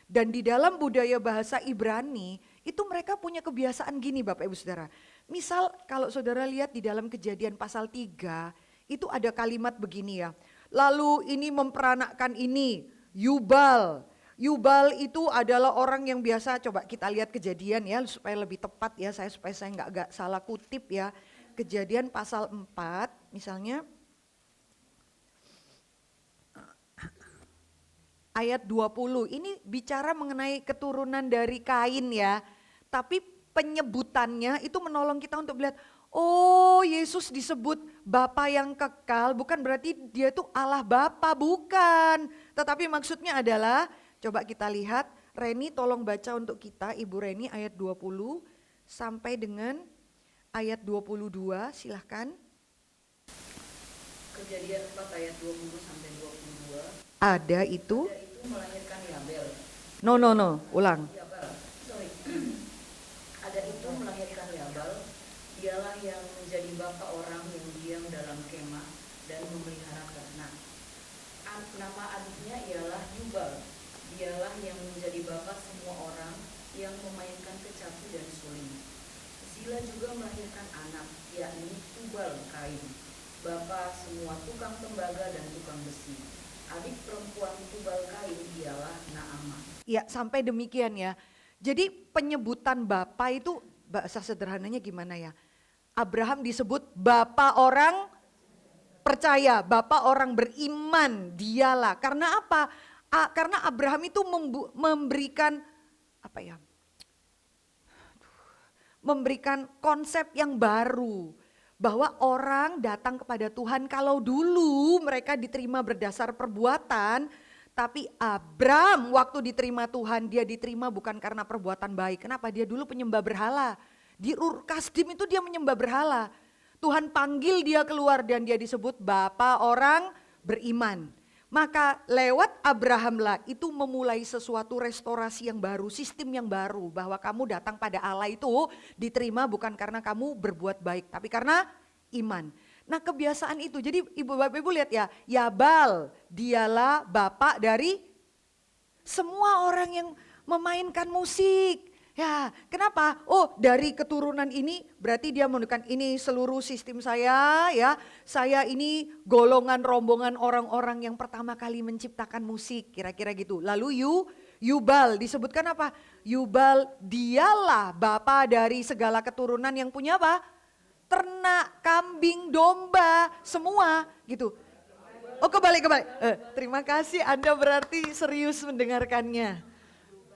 Dan di dalam budaya bahasa Ibrani itu mereka punya kebiasaan gini Bapak Ibu Saudara. Misal kalau saudara lihat di dalam Kejadian pasal 3 itu ada kalimat begini ya. Lalu ini memperanakkan ini, Yubal. Yubal itu adalah orang yang biasa, coba kita lihat Kejadian ya supaya lebih tepat ya, supaya saya nggak salah kutip ya. Kejadian pasal 4 misalnya ayat 20 ini bicara mengenai keturunan dari Kain ya, tapi penyebutannya itu menolong kita untuk melihat, oh Yesus disebut Bapa yang kekal bukan berarti dia itu Allah Bapa, bukan, tetapi maksudnya adalah, coba kita lihat, Reni tolong baca untuk kita Ibu Reni ayat 20 sampai dengan ayat 22, silahkan. Kejadian 4 ayat 20 sampai 22. Ada itu. Ada itu melahirkan Yabel. No, ulang. Yabal, sorry. Ada itu melahirkan Yabal. Dialah yang menjadi bapa orang yang diam dalam kemah dan memelihara ternak. Nama adiknya ialah Yubal. Dialah yang menjadi bapa semua orang yang memainkan kecapi dan suling. Zila juga melahirkan anak, yakni Tubal Kain, bapa semua tukang tembaga dan tukang besi. Adik perempuan Tubal Kain ialah Naamah. Ya, sampai demikian ya. Jadi penyebutan bapa itu bahasa sederhananya gimana ya? Abraham disebut bapa orang percaya, bapa orang beriman, dialah. Karena apa? Karena Abraham itu memberikan apa ya? Memberikan konsep yang baru. Bahwa orang datang kepada Tuhan kalau dulu mereka diterima berdasar perbuatan, tapi Abram waktu diterima Tuhan dia diterima bukan karena perbuatan baik. Kenapa? Dia dulu penyembah berhala. Di Ur Kasdim itu dia menyembah berhala. Tuhan panggil dia keluar dan dia disebut bapa orang beriman. Maka lewat Abrahamlah itu memulai sesuatu restorasi yang baru, sistem yang baru. Bahwa kamu datang pada Allah itu diterima bukan karena kamu berbuat baik, tapi karena iman. Nah kebiasaan itu, jadi ibu bapak ibu lihat ya, Yabal dialah bapak dari semua orang yang memainkan musik. Ya, kenapa? Oh, dari keturunan ini berarti dia menunjukkan ini seluruh sistem saya ya. Saya ini golongan rombongan orang-orang yang pertama kali menciptakan musik, kira-kira gitu. Lalu Yubal disebutkan apa? Yubal dialah bapa dari segala keturunan yang punya apa? Ternak, kambing, domba, semua gitu. Oh, kebalik. Terima kasih, Anda berarti serius mendengarkannya.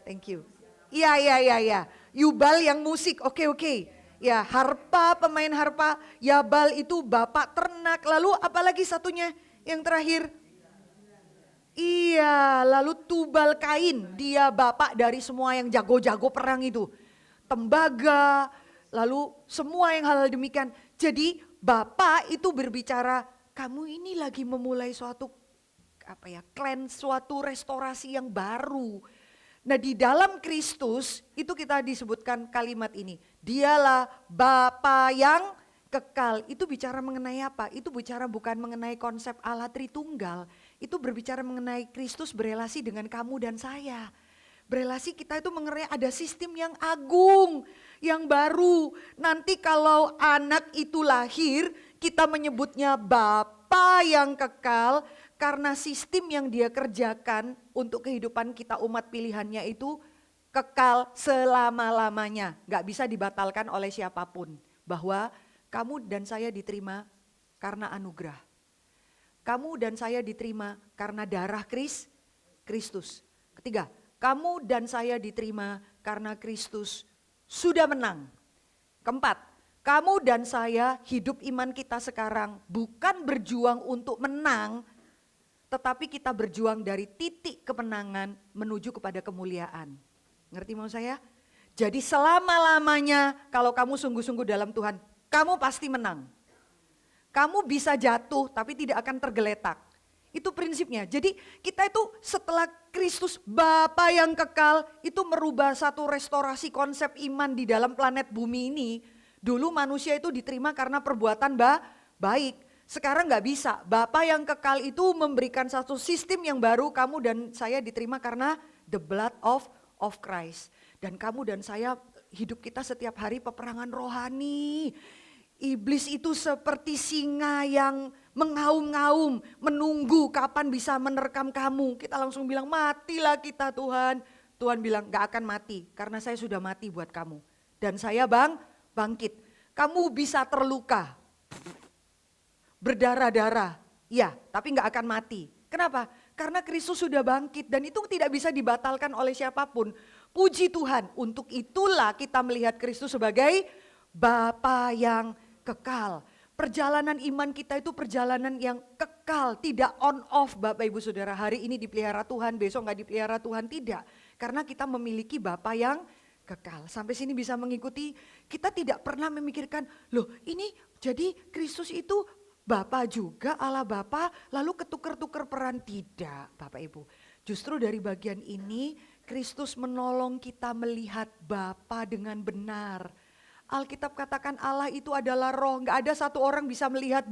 Thank you. Iya. Yubal yang musik, oke. Ya, harpa, pemain harpa. Yabal itu bapak ternak. Lalu apalagi satunya yang terakhir? Iya, lalu Tubal Kain. Dia bapak dari semua yang jago-jago perang itu. Tembaga, lalu semua yang hal demikian. Jadi bapak itu berbicara, kamu ini lagi memulai suatu klan, suatu restorasi yang baru. Nah di dalam Kristus itu kita disebutkan kalimat ini. Dialah Bapa yang kekal. Itu bicara mengenai apa? Itu bicara bukan mengenai konsep Allah Tritunggal. Itu berbicara mengenai Kristus berelasi dengan kamu dan saya. Berelasi kita itu mengenai ada sistem yang agung, yang baru. Nanti kalau anak itu lahir, kita menyebutnya Bapa yang kekal. Karena sistem yang dia kerjakan untuk kehidupan kita umat pilihannya itu kekal selama-lamanya. Gak bisa dibatalkan oleh siapapun. Bahwa kamu dan saya diterima karena anugerah. Kamu dan saya diterima karena darah Kristus. Ketiga, kamu dan saya diterima karena Kristus sudah menang. Keempat, kamu dan saya hidup iman kita sekarang bukan berjuang untuk menang, tetapi kita berjuang dari titik kemenangan menuju kepada kemuliaan. Ngerti mau saya? Jadi selama-lamanya kalau kamu sungguh-sungguh dalam Tuhan, kamu pasti menang. Kamu bisa jatuh tapi tidak akan tergeletak. Itu prinsipnya. Jadi kita itu setelah Kristus Bapa yang kekal itu merubah satu restorasi konsep iman di dalam planet bumi ini. Dulu manusia itu diterima karena perbuatan baik. Sekarang gak bisa, Bapa yang kekal itu memberikan satu sistem yang baru, kamu dan saya diterima karena the blood of Christ. Dan kamu dan saya hidup kita setiap hari peperangan rohani. Iblis itu seperti singa yang mengaum-ngaum, menunggu kapan bisa menerkam kamu. Kita langsung bilang matilah kita Tuhan. Tuhan bilang gak akan mati karena saya sudah mati buat kamu. Dan saya bangkit. Kamu bisa terluka. Berdarah-darah, ya tapi gak akan mati. Kenapa? Karena Kristus sudah bangkit dan itu tidak bisa dibatalkan oleh siapapun. Puji Tuhan, untuk itulah kita melihat Kristus sebagai Bapa yang kekal. Perjalanan iman kita itu perjalanan yang kekal, tidak on off Bapak Ibu Saudara. Hari ini dipelihara Tuhan, besok gak dipelihara Tuhan, tidak. Karena kita memiliki Bapa yang kekal. Sampai sini bisa mengikuti, kita tidak pernah memikirkan, loh ini jadi Kristus itu Bapa juga, Allah Bapa, lalu ketuker-tuker peran. Tidak Bapak Ibu. Justru dari bagian ini Kristus menolong kita melihat Bapa dengan benar. Alkitab katakan Allah itu adalah roh, gak ada satu orang bisa melihat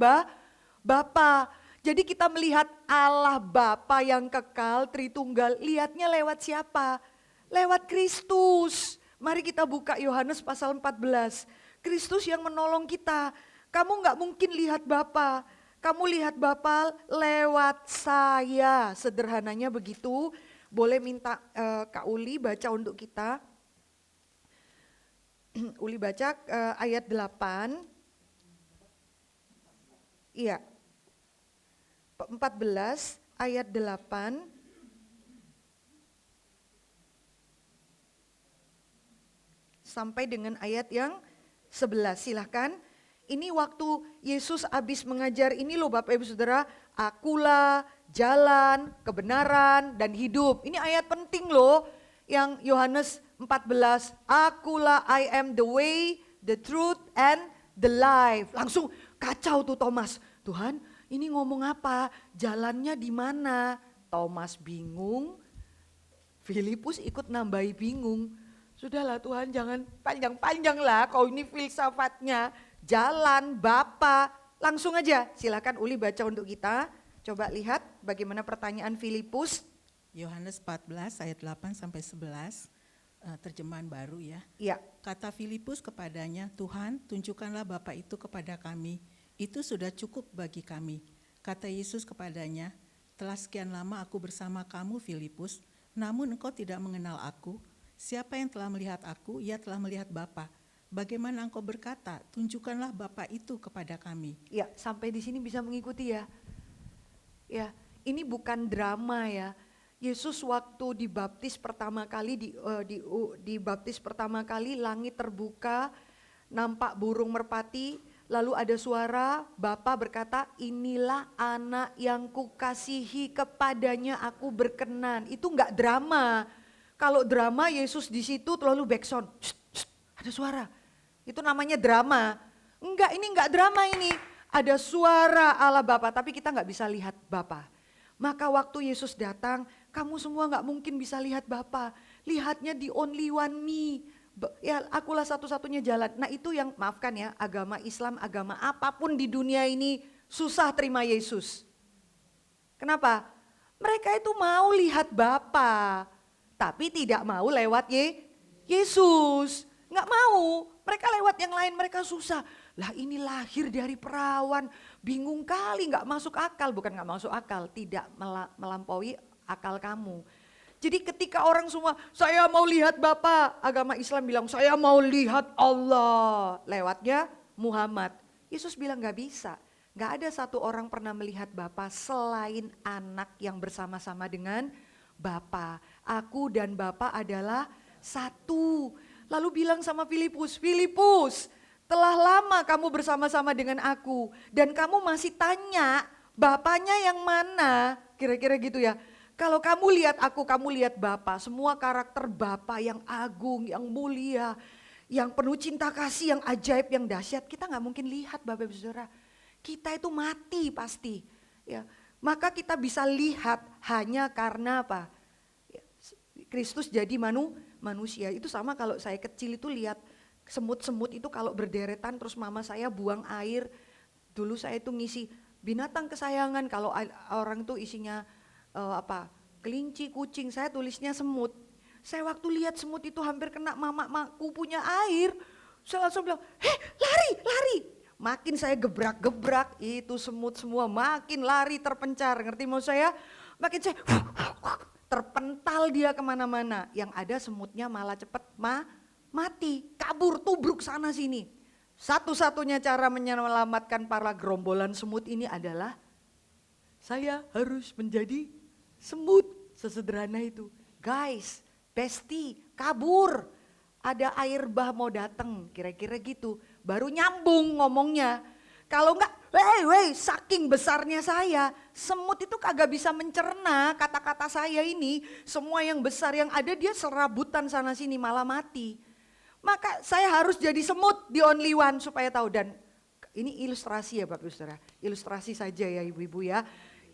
Bapa. Jadi kita melihat Allah Bapa yang kekal, Tritunggal, lihatnya lewat siapa? Lewat Kristus. Mari kita buka Yohanes pasal 14. Kristus yang menolong kita. Kamu gak mungkin lihat Bapa. Kamu lihat Bapa lewat saya. Sederhananya begitu. Boleh minta Kak Uli baca untuk kita. Uli baca ayat 8. Iya. 14 ayat 8. Sampai dengan ayat yang 11. Silahkan. Ini waktu Yesus habis mengajar ini loh Bapak Ibu Saudara. Akulah jalan, kebenaran, dan hidup. Ini ayat penting loh. Yang Yohanes 14. Akulah, I am the way, the truth, and the life. Langsung kacau tuh Thomas. Tuhan ini ngomong apa? Jalannya di mana? Thomas bingung. Filipus ikut nambahi bingung. Sudahlah Tuhan jangan panjang-panjang lah kau ini filsafatnya. Jalan, Bapa, langsung aja silakan Uli baca untuk kita. Coba lihat bagaimana pertanyaan Filipus. Yohanes 14 ayat 8 sampai 11, terjemahan baru ya. Iya. Kata Filipus kepadanya, Tuhan tunjukkanlah Bapa itu kepada kami, itu sudah cukup bagi kami. Kata Yesus kepadanya, telah sekian lama aku bersama kamu Filipus, namun engkau tidak mengenal aku. Siapa yang telah melihat aku, ia telah melihat Bapa. Bagaimana engkau berkata, tunjukkanlah Bapa itu kepada kami. Ya, sampai di sini bisa mengikuti ya. Ya, ini bukan drama ya. Yesus waktu dibaptis pertama kali dibaptis pertama kali langit terbuka, nampak burung merpati, lalu ada suara Bapa berkata, inilah anak yang kukasihi, kepadanya aku berkenan. Itu enggak drama. Kalau drama Yesus di situ terlalu backsound, ada suara. Itu namanya drama. Enggak, ini enggak drama ini. Ada suara Allah Bapa, tapi kita enggak bisa lihat Bapa. Maka waktu Yesus datang, kamu semua enggak mungkin bisa lihat Bapa. Lihatnya di only one me. Ya, akulah satu-satunya jalan. Nah itu yang, maafkan ya, agama Islam, agama apapun di dunia ini susah terima Yesus. Kenapa? Mereka itu mau lihat Bapa, tapi tidak mau lewat Yesus. Enggak mau, mereka lewat yang lain, mereka susah. Lah ini lahir dari perawan, bingung kali, enggak masuk akal. Bukan enggak masuk akal, tidak melampaui akal kamu. Jadi ketika orang semua, saya mau lihat Bapa, agama Islam bilang, saya mau lihat Allah. Lewatnya Muhammad. Yesus bilang enggak bisa. Enggak ada satu orang pernah melihat Bapa selain anak yang bersama-sama dengan Bapa. Aku dan Bapa adalah satu. Lalu bilang sama Filipus, Filipus, telah lama kamu bersama-sama dengan aku dan kamu masih tanya Bapanya yang mana? Kira-kira gitu ya. Kalau kamu lihat aku, kamu lihat Bapa. Semua karakter Bapa yang agung, yang mulia, yang penuh cinta kasih, yang ajaib, yang dahsyat, kita nggak mungkin lihat Bapak Ibu Saudara. Kita itu mati pasti. Ya, maka kita bisa lihat hanya karena apa? Kristus jadi manusia. Itu sama kalau saya kecil itu lihat semut-semut itu kalau berderetan terus mama saya buang air. Dulu saya itu ngisi binatang kesayangan, kalau orang tuh isinya kelinci, kucing, saya tulisnya semut. Saya waktu lihat semut itu hampir kena mamaku punya air, saya langsung bilang, lari. Makin saya gebrak-gebrak, itu semut semua makin lari terpencar, ngerti mau saya? Makin saya terpental dia kemana-mana, yang ada semutnya malah cepet mati, kabur, tubruk sana sini. Satu-satunya cara menyelamatkan para gerombolan semut ini adalah saya harus menjadi semut, sesederhana itu. Guys, bestie, kabur, ada air bah mau datang, kira-kira gitu, baru nyambung ngomongnya. Kalau enggak, saking besarnya saya, semut itu kagak bisa mencerna kata-kata saya ini, semua yang besar yang ada dia serabutan sana sini malah mati. Maka saya harus jadi semut di only one supaya tahu. Dan ini ilustrasi ya Bapak Ibu Saudara, ilustrasi saja ya Ibu-Ibu ya.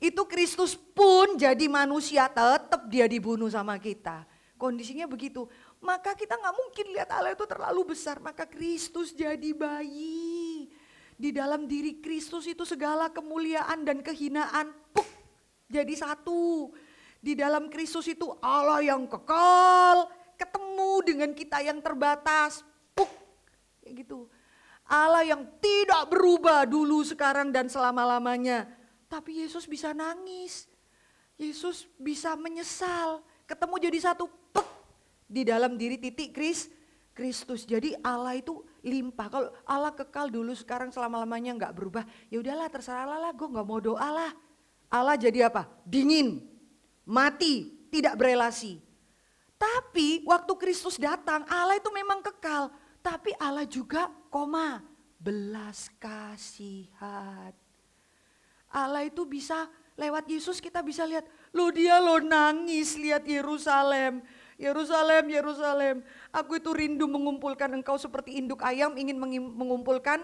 Itu Kristus pun jadi manusia, tetap dia dibunuh sama kita. Kondisinya begitu. Maka kita nggak mungkin lihat Allah itu terlalu besar. Maka Kristus jadi bayi. Di dalam diri Kristus itu segala kemuliaan dan kehinaan jadi satu. Di dalam Kristus itu Allah yang kekal ketemu dengan kita yang terbatas. Kayak gitu. Allah yang tidak berubah dulu, sekarang dan selama-lamanya. Tapi Yesus bisa nangis. Yesus bisa menyesal. Ketemu jadi satu. Di dalam diri titik Kristus. Jadi Allah itu limpah. Kalau Allah kekal dulu, sekarang selama-lamanya nggak berubah. Ya udahlah terserah Allah lah, gue nggak mau doa lah. Allah jadi apa? Dingin, mati, tidak berelasi. Tapi waktu Kristus datang, Allah itu memang kekal. Tapi Allah juga belas kasihan. Allah itu bisa lewat Yesus kita bisa lihat, dia nangis lihat Yerusalem. Yerusalem, Yerusalem, aku itu rindu mengumpulkan engkau seperti induk ayam ingin mengumpulkan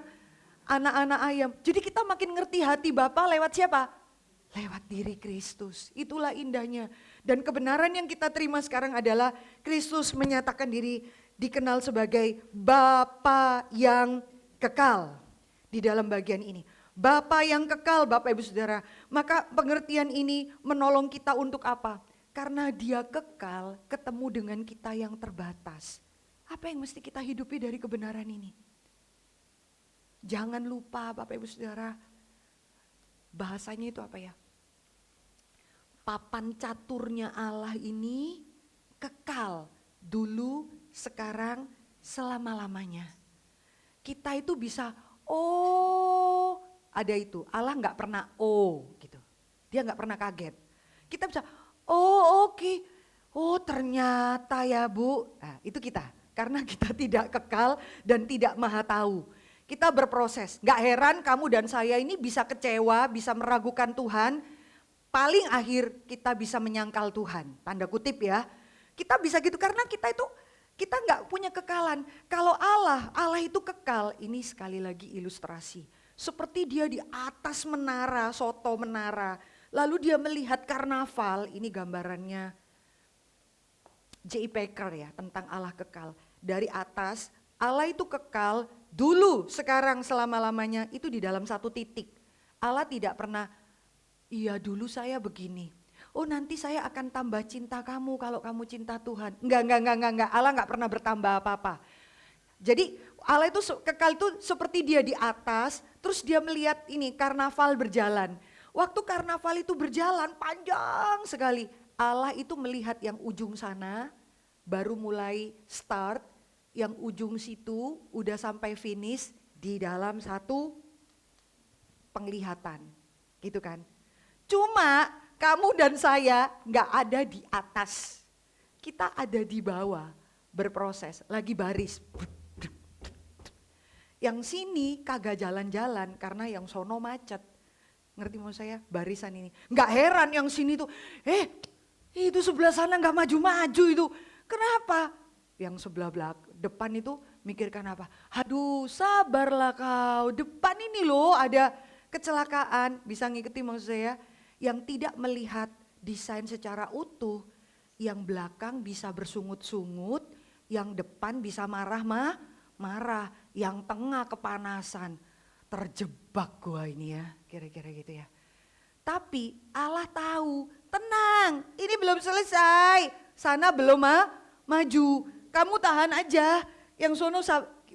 anak-anak ayam. Jadi kita makin ngerti hati Bapa lewat siapa? Lewat diri Kristus. Itulah indahnya. Dan kebenaran yang kita terima sekarang adalah Kristus menyatakan diri dikenal sebagai Bapa yang kekal. Di dalam bagian ini. Bapa yang kekal Bapak Ibu Saudara. Maka pengertian ini menolong kita untuk apa? Karena dia kekal ketemu dengan kita yang terbatas. Apa yang mesti kita hidupi dari kebenaran ini? Jangan lupa Bapak Ibu Saudara, bahasanya itu apa ya? Papan caturnya Allah ini kekal dulu, sekarang, selama-lamanya. Kita itu bisa, ada itu. Allah nggak pernah gitu. Dia nggak pernah kaget. Kita bisa, oke. Ternyata ya Bu. Nah, itu kita. Karena kita tidak kekal dan tidak maha tahu. Kita berproses. Gak heran kamu dan saya ini bisa kecewa, bisa meragukan Tuhan. Paling akhir kita bisa menyangkal Tuhan. Tanda kutip ya. Kita bisa gitu karena kita gak punya kekalan. Kalau Allah itu kekal. Ini sekali lagi ilustrasi. Seperti dia di atas menara, soto menara. Lalu dia melihat karnaval, ini gambarannya J.I. Packer ya, tentang Allah kekal. Dari atas, Allah itu kekal dulu, sekarang, selama-lamanya, itu di dalam satu titik. Allah tidak pernah, iya dulu saya begini. Nanti saya akan tambah cinta kamu kalau kamu cinta Tuhan. Enggak. Allah enggak pernah bertambah apa-apa. Jadi Allah itu kekal itu seperti dia di atas, terus dia melihat ini karnaval berjalan. Waktu karnaval itu berjalan panjang sekali, Allah itu melihat yang ujung sana, baru mulai start, yang ujung situ udah sampai finish di dalam satu penglihatan, gitu kan. Cuma kamu dan saya nggak ada di atas, kita ada di bawah, berproses, lagi baris. Yang sini kagak jalan-jalan karena yang sono macet. Ngerti mau saya? Barisan ini. Nggak heran yang sini tuh, itu sebelah sana nggak maju-maju itu. Kenapa? Yang sebelah depan itu mikirkan apa? Aduh sabarlah kau, depan ini loh ada kecelakaan. Bisa ngikuti maksud saya? Yang tidak melihat desain secara utuh. Yang belakang bisa bersungut-sungut, yang depan bisa marah. Yang tengah kepanasan. Terjebak gua ini ya, kira-kira gitu ya. Tapi Allah tahu, tenang, ini belum selesai, sana belum maju, kamu tahan aja, yang sono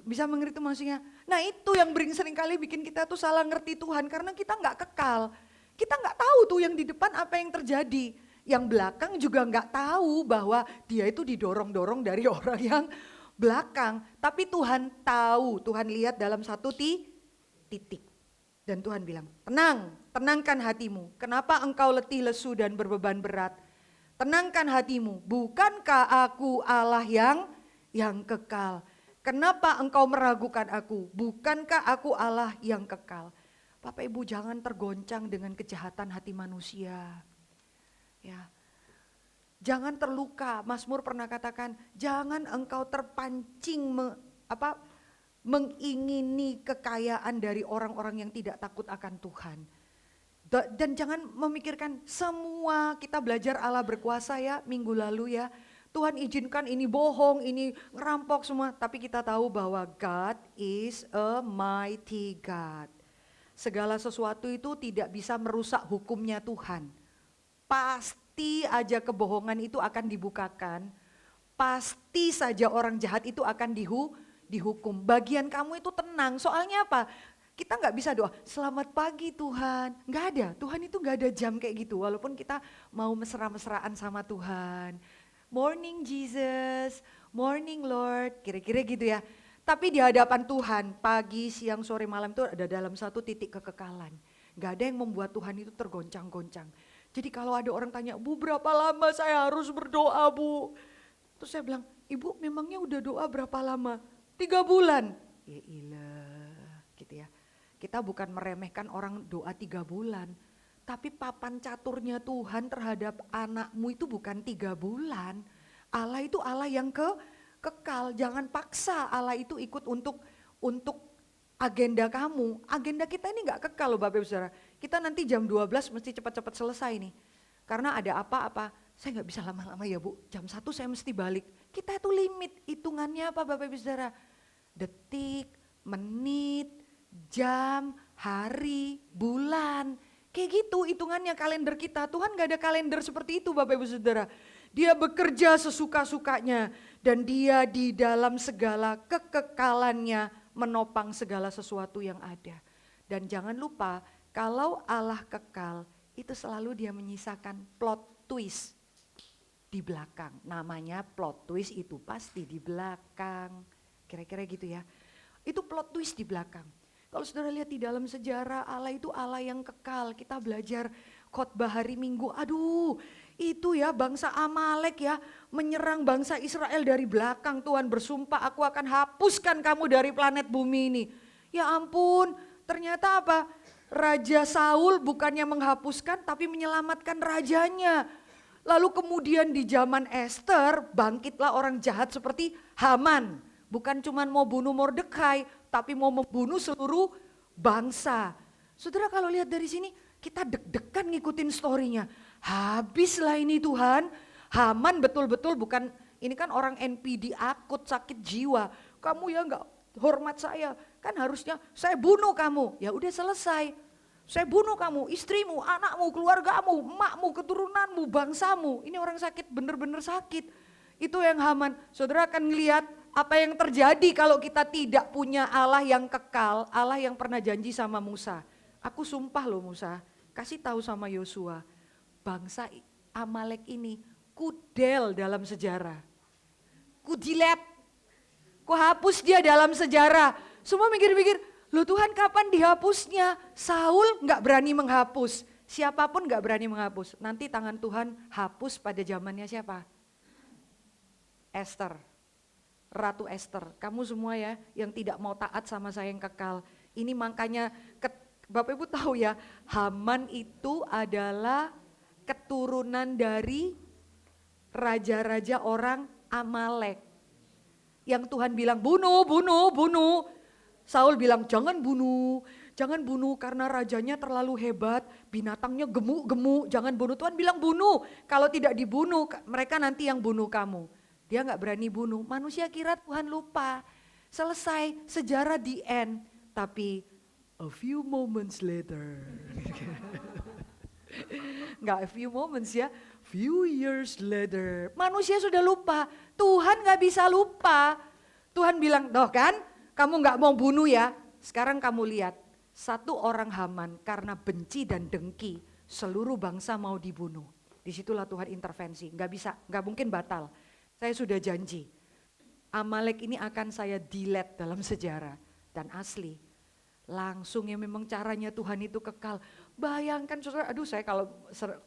bisa mengerti maksudnya. Nah itu yang seringkali bikin kita tuh salah ngerti Tuhan, karena kita nggak kekal, kita nggak tahu tuh yang di depan apa yang terjadi, yang belakang juga nggak tahu bahwa dia itu didorong-dorong dari orang yang belakang, tapi Tuhan tahu, Tuhan lihat dalam satu titik. Dan Tuhan bilang, tenangkan hatimu. Kenapa engkau letih, lesu dan berbeban berat? Tenangkan hatimu, bukankah aku Allah yang kekal? Kenapa engkau meragukan aku? Bukankah aku Allah yang kekal? Bapak Ibu jangan tergoncang dengan kejahatan hati manusia. Ya. Jangan terluka. Mazmur pernah katakan, jangan engkau terpancing mengingini kekayaan dari orang-orang yang tidak takut akan Tuhan. Dan jangan memikirkan semua, kita belajar Allah berkuasa ya minggu lalu ya. Tuhan izinkan ini bohong, ini ngerampok semua. Tapi kita tahu bahwa God is a mighty God. Segala sesuatu itu tidak bisa merusak hukumnya Tuhan. Pasti aja kebohongan itu akan dibukakan. Pasti saja orang jahat itu akan dihukum. Bagian kamu itu tenang. Soalnya apa? Kita nggak bisa doa, selamat pagi Tuhan. Nggak ada, Tuhan itu nggak ada jam kayak gitu. Walaupun kita mau mesra-mesraan sama Tuhan. Morning Jesus, morning Lord, kira-kira gitu ya. Tapi di hadapan Tuhan, pagi, siang, sore, malam itu ada dalam satu titik kekekalan. Nggak ada yang membuat Tuhan itu tergoncang-goncang. Jadi kalau ada orang tanya, Bu berapa lama saya harus berdoa Bu? Terus saya bilang, Ibu memangnya udah doa berapa lama? 3 bulan. Ya ilah, gitu ya. Kita bukan meremehkan orang doa 3 bulan. Tapi papan caturnya Tuhan terhadap anakmu itu bukan 3 bulan. Allah itu Allah yang kekal. Jangan paksa Allah itu ikut untuk agenda kamu. Agenda kita ini gak kekal loh Bapak Ibu Saudara. Kita nanti jam 12 mesti cepat-cepat selesai nih. Karena ada apa-apa, saya gak bisa lama-lama ya Bu. Jam 1 saya mesti balik. Kita itu limit, hitungannya apa Bapak Ibu Saudara? Detik, menit, jam, hari, bulan. Kayak gitu hitungannya kalender kita. Tuhan gak ada kalender seperti itu Bapak Ibu Saudara. Dia bekerja sesuka-sukanya dan dia di dalam segala kekekalannya menopang segala sesuatu yang ada. Dan jangan lupa kalau Allah kekal itu selalu dia menyisakan plot twist di belakang. Namanya plot twist itu pasti di belakang. Kira-kira gitu ya. Itu plot twist di belakang. Kalau saudara lihat di dalam sejarah Allah itu Allah yang kekal. Kita belajar khotbah hari Minggu. Aduh itu ya bangsa Amalek ya menyerang bangsa Israel dari belakang. Tuhan bersumpah aku akan hapuskan kamu dari planet bumi ini. Ya ampun ternyata apa? Raja Saul bukannya menghapuskan tapi menyelamatkan rajanya. Lalu kemudian di zaman Esther bangkitlah orang jahat seperti Haman. Bukan cuma mau bunuh Mordekai tapi mau membunuh seluruh bangsa. Saudara kalau lihat dari sini kita deg-degan ngikutin story-nya. Habislah ini Tuhan. Haman betul-betul bukan, ini kan orang NPD akut sakit jiwa. Kamu ya enggak hormat saya. Kan harusnya saya bunuh kamu. Ya udah selesai. Saya bunuh kamu, istrimu, anakmu, keluargamu, emakmu, keturunanmu, bangsamu. Ini orang sakit bener-bener sakit. Itu yang Haman. Saudara akan ngelihat apa yang terjadi kalau kita tidak punya Allah yang kekal, Allah yang pernah janji sama Musa. Aku sumpah loh Musa, kasih tahu sama Yosua, bangsa Amalek ini kudel dalam sejarah. Kudilet, kuhapus dia dalam sejarah. Semua mikir-mikir, loh Tuhan kapan dihapusnya? Saul gak berani menghapus, siapapun gak berani menghapus. Nanti tangan Tuhan hapus pada zamannya siapa? Esther. Ratu Esther, kamu semua ya yang tidak mau taat sama saya yang kekal. Ini makanya Bapak Ibu tahu ya, Haman itu adalah keturunan dari raja-raja orang Amalek. Yang Tuhan bilang bunuh, bunuh, bunuh. Saul bilang jangan bunuh karena rajanya terlalu hebat, binatangnya gemuk-gemuk, jangan bunuh. Tuhan bilang bunuh, kalau tidak dibunuh mereka nanti yang bunuh kamu. Dia gak berani bunuh, manusia kira Tuhan lupa. Selesai, sejarah the end. Tapi a few moments later. Gak a few moments ya, few years later. Manusia sudah lupa, Tuhan gak bisa lupa. Tuhan bilang, doh kan kamu gak mau bunuh ya. Sekarang kamu lihat, satu orang Haman karena benci dan dengki, seluruh bangsa mau dibunuh. Disitulah Tuhan intervensi, gak bisa, gak mungkin batal. Saya sudah janji, Amalek ini akan saya delete dalam sejarah. Dan asli, langsung ya memang caranya Tuhan itu kekal. Bayangkan saudara, aduh saya kalau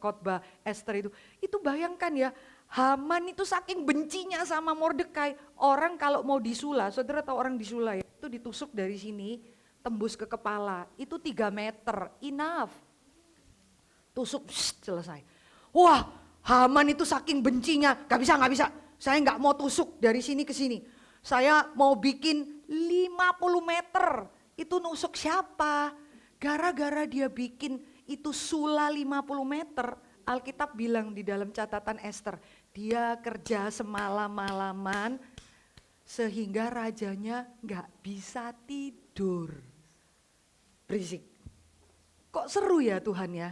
khotbah Esther itu bayangkan ya, Haman itu saking bencinya sama Mordekai. Orang kalau mau disula, saudara tahu orang disula ya, itu ditusuk dari sini, tembus ke kepala, itu 3 meter, enough. Tusuk, selesai. Wah, Haman itu saking bencinya, gak bisa, saya gak mau tusuk dari sini ke sini. Saya mau bikin 50 meter, itu nusuk siapa? Gara-gara dia bikin itu sula 50 meter, Alkitab bilang di dalam catatan Ester, dia kerja semalam-malaman sehingga rajanya gak bisa tidur. Berisik. Kok seru ya Tuhan ya?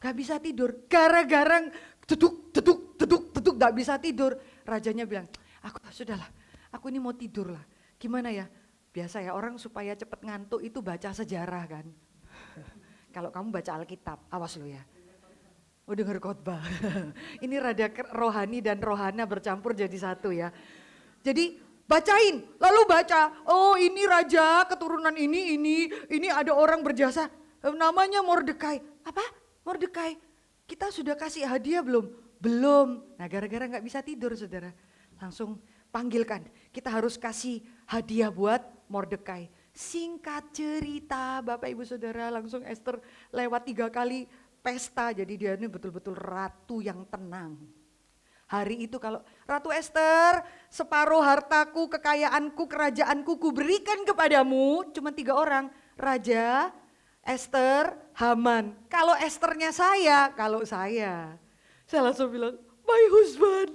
Gak bisa tidur, gara-gara deduk gak bisa tidur. Rajanya bilang, sudahlah, aku ini mau tidur lah. Gimana ya? Biasa ya orang supaya cepat ngantuk itu baca sejarah kan. Kalau kamu baca Alkitab, awas lo ya. Oh dengar khotbah. Ini rada rohani dan rohana bercampur jadi satu ya. Jadi bacain, lalu baca, oh ini raja keturunan ini ada orang berjasa, namanya Mordekai. Apa? Mordekai, kita sudah kasih hadiah belum? Belum. Nah gara-gara gak bisa tidur saudara, langsung panggilkan, kita harus kasih hadiah buat Mordekai. Singkat cerita Bapak Ibu Saudara, langsung Ester lewat 3 kali pesta, jadi dia ini betul-betul ratu yang tenang. Hari itu kalau Ratu Ester, separuh hartaku, kekayaanku, kerajaanku kuberikan kepadamu, cuma 3 orang, Raja, Ester, Haman. Kalau Esternya kalau saya langsung bilang, my husband,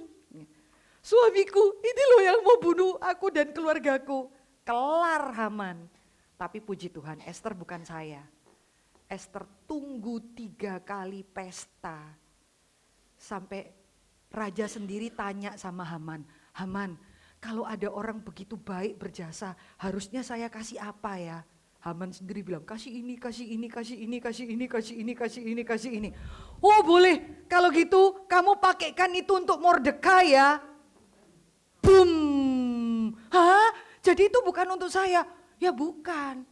suamiku ini loh yang mau bunuh aku dan keluargaku. Kelar Haman. Tapi puji Tuhan Ester bukan saya. Ester tunggu 3 kali pesta. Sampai raja sendiri tanya sama Haman, Haman kalau ada orang begitu baik berjasa harusnya saya kasih apa ya? Haman sendiri bilang kasih ini, kasih ini, kasih ini, kasih ini, kasih ini, kasih ini, kasih ini. Oh boleh, kalau gitu kamu pakaikan itu untuk Mordekai ya. Boom. Hah? Jadi itu bukan untuk saya? Ya bukan.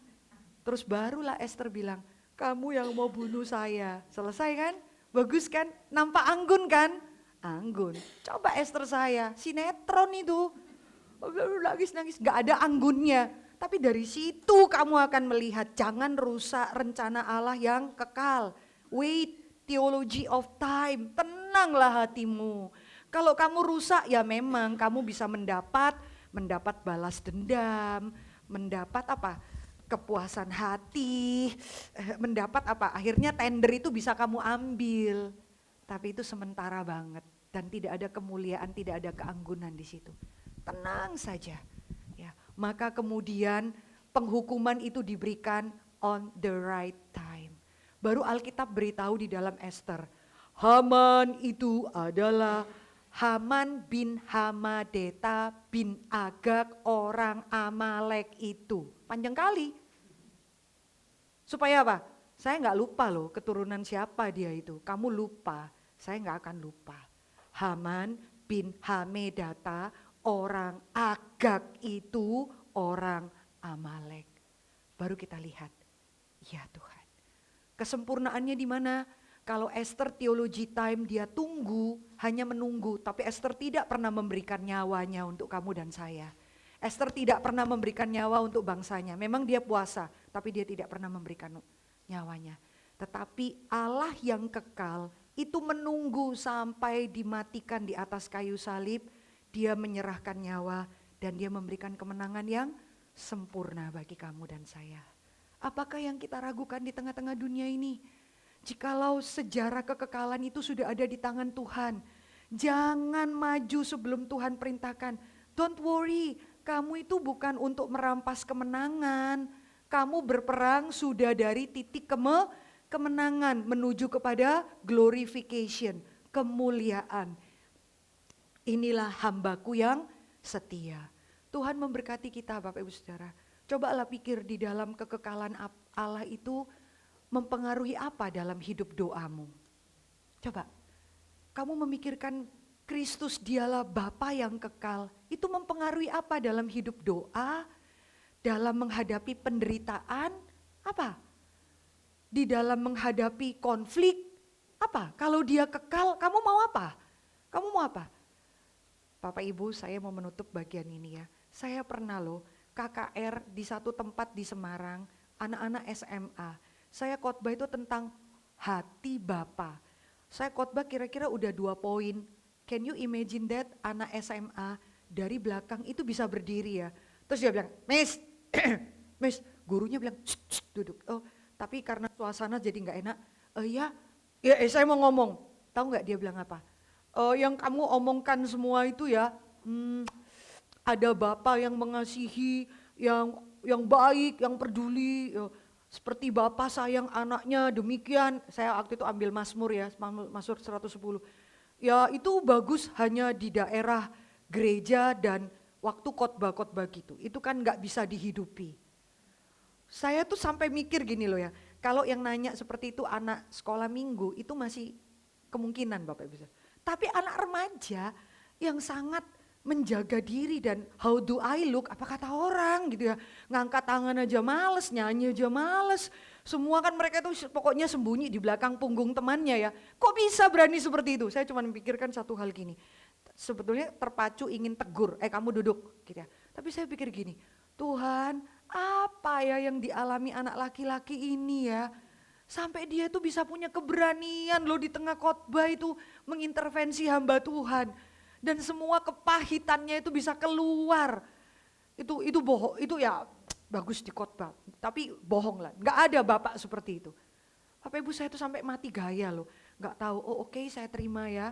Terus barulah Ester bilang, kamu yang mau bunuh saya. Selesai kan? Bagus kan? Nampak anggun kan? Anggun. Coba Ester saya, sinetron itu. Nangis-nangis, gak ada anggunnya. Tapi dari situ kamu akan melihat, jangan rusak rencana Allah yang kekal. Wait, theology of time, tenanglah hatimu. Kalau kamu rusak ya memang kamu bisa mendapat balas dendam, mendapat apa? Kepuasan hati, mendapat apa? Akhirnya tender itu bisa kamu ambil. Tapi itu sementara banget dan tidak ada kemuliaan, tidak ada keanggunan di situ. Tenang saja. Ya, maka kemudian penghukuman itu diberikan on the right time. Baru Alkitab beritahu di dalam Ester, Haman itu adalah Haman bin Hamadeta bin Agag orang Amalek itu. Panjang kali. Supaya apa? Saya nggak lupa loh keturunan siapa dia itu. Kamu lupa, saya nggak akan lupa. Haman bin Hamedata orang Agag itu orang Amalek. Baru kita lihat, ya Tuhan. Kesempurnaannya di mana? Kalau Ester theology time dia tunggu, hanya menunggu. Tapi Ester tidak pernah memberikan nyawanya untuk kamu dan saya. Ester tidak pernah memberikan nyawa untuk bangsanya. Memang dia puasa, tapi dia tidak pernah memberikan nyawanya. Tetapi Allah yang kekal itu menunggu sampai dimatikan di atas kayu salib. Dia menyerahkan nyawa dan dia memberikan kemenangan yang sempurna bagi kamu dan saya. Apakah yang kita ragukan di tengah-tengah dunia ini? Jikalau sejarah kekekalan itu sudah ada di tangan Tuhan, jangan maju sebelum Tuhan perintahkan. Don't worry, kamu itu bukan untuk merampas kemenangan. Kamu berperang sudah dari titik kemenangan menuju kepada glorification, kemuliaan. Inilah hambaku yang setia. Tuhan memberkati kita Bapak Ibu Saudara. Cobalah pikir di dalam kekekalan Allah itu mempengaruhi apa dalam hidup doamu. Coba, kamu memikirkan Kristus dialah Bapa yang kekal, itu mempengaruhi apa dalam hidup doa, dalam menghadapi penderitaan, apa? Di dalam menghadapi konflik, apa? Kalau dia kekal, kamu mau apa? Kamu mau apa? Bapak Ibu, saya mau menutup bagian ini ya. Saya pernah loh KKR di satu tempat di Semarang, anak-anak SMA. Saya khotbah itu tentang hati Bapa. Saya khotbah kira-kira udah 2 poin. Can you imagine that anak SMA dari belakang itu bisa berdiri ya. Terus dia bilang, Miss, Miss, gurunya bilang, "Shh, shh, duduk. Oh, tapi karena suasana jadi nggak enak, saya mau ngomong. Tahu nggak dia bilang apa? Yang kamu omongkan semua itu ya, ada bapak yang mengasihi, yang baik, yang peduli, seperti bapak sayang anaknya demikian. Saya waktu itu ambil Mazmur ya, Mazmur 110. Ya itu bagus hanya di daerah gereja dan waktu khotbah-khotbah gitu. Itu kan nggak bisa dihidupi. Saya tuh sampai mikir gini loh ya, kalau yang nanya seperti itu anak sekolah minggu itu masih kemungkinan Bapak Ibu. Tapi anak remaja yang sangat menjaga diri dan how do I look, apa kata orang gitu ya. Ngangkat tangan aja males, nyanyi aja males. Semua kan mereka itu pokoknya sembunyi di belakang punggung temannya ya. Kok bisa berani seperti itu? Saya cuma memikirkan satu hal gini. Sebetulnya terpacu ingin tegur, kamu duduk gitu ya. Tapi saya pikir gini, Tuhan apa ya yang dialami anak laki-laki ini ya. Sampai dia itu bisa punya keberanian loh di tengah khotbah itu mengintervensi hamba Tuhan. Dan semua kepahitannya itu bisa keluar. Itu bohong, itu ya bagus di khotbah, tapi bohong lah. Nggak ada bapak seperti itu. Bapak Ibu saya itu sampai mati gaya loh. Nggak tahu, oke, saya terima ya.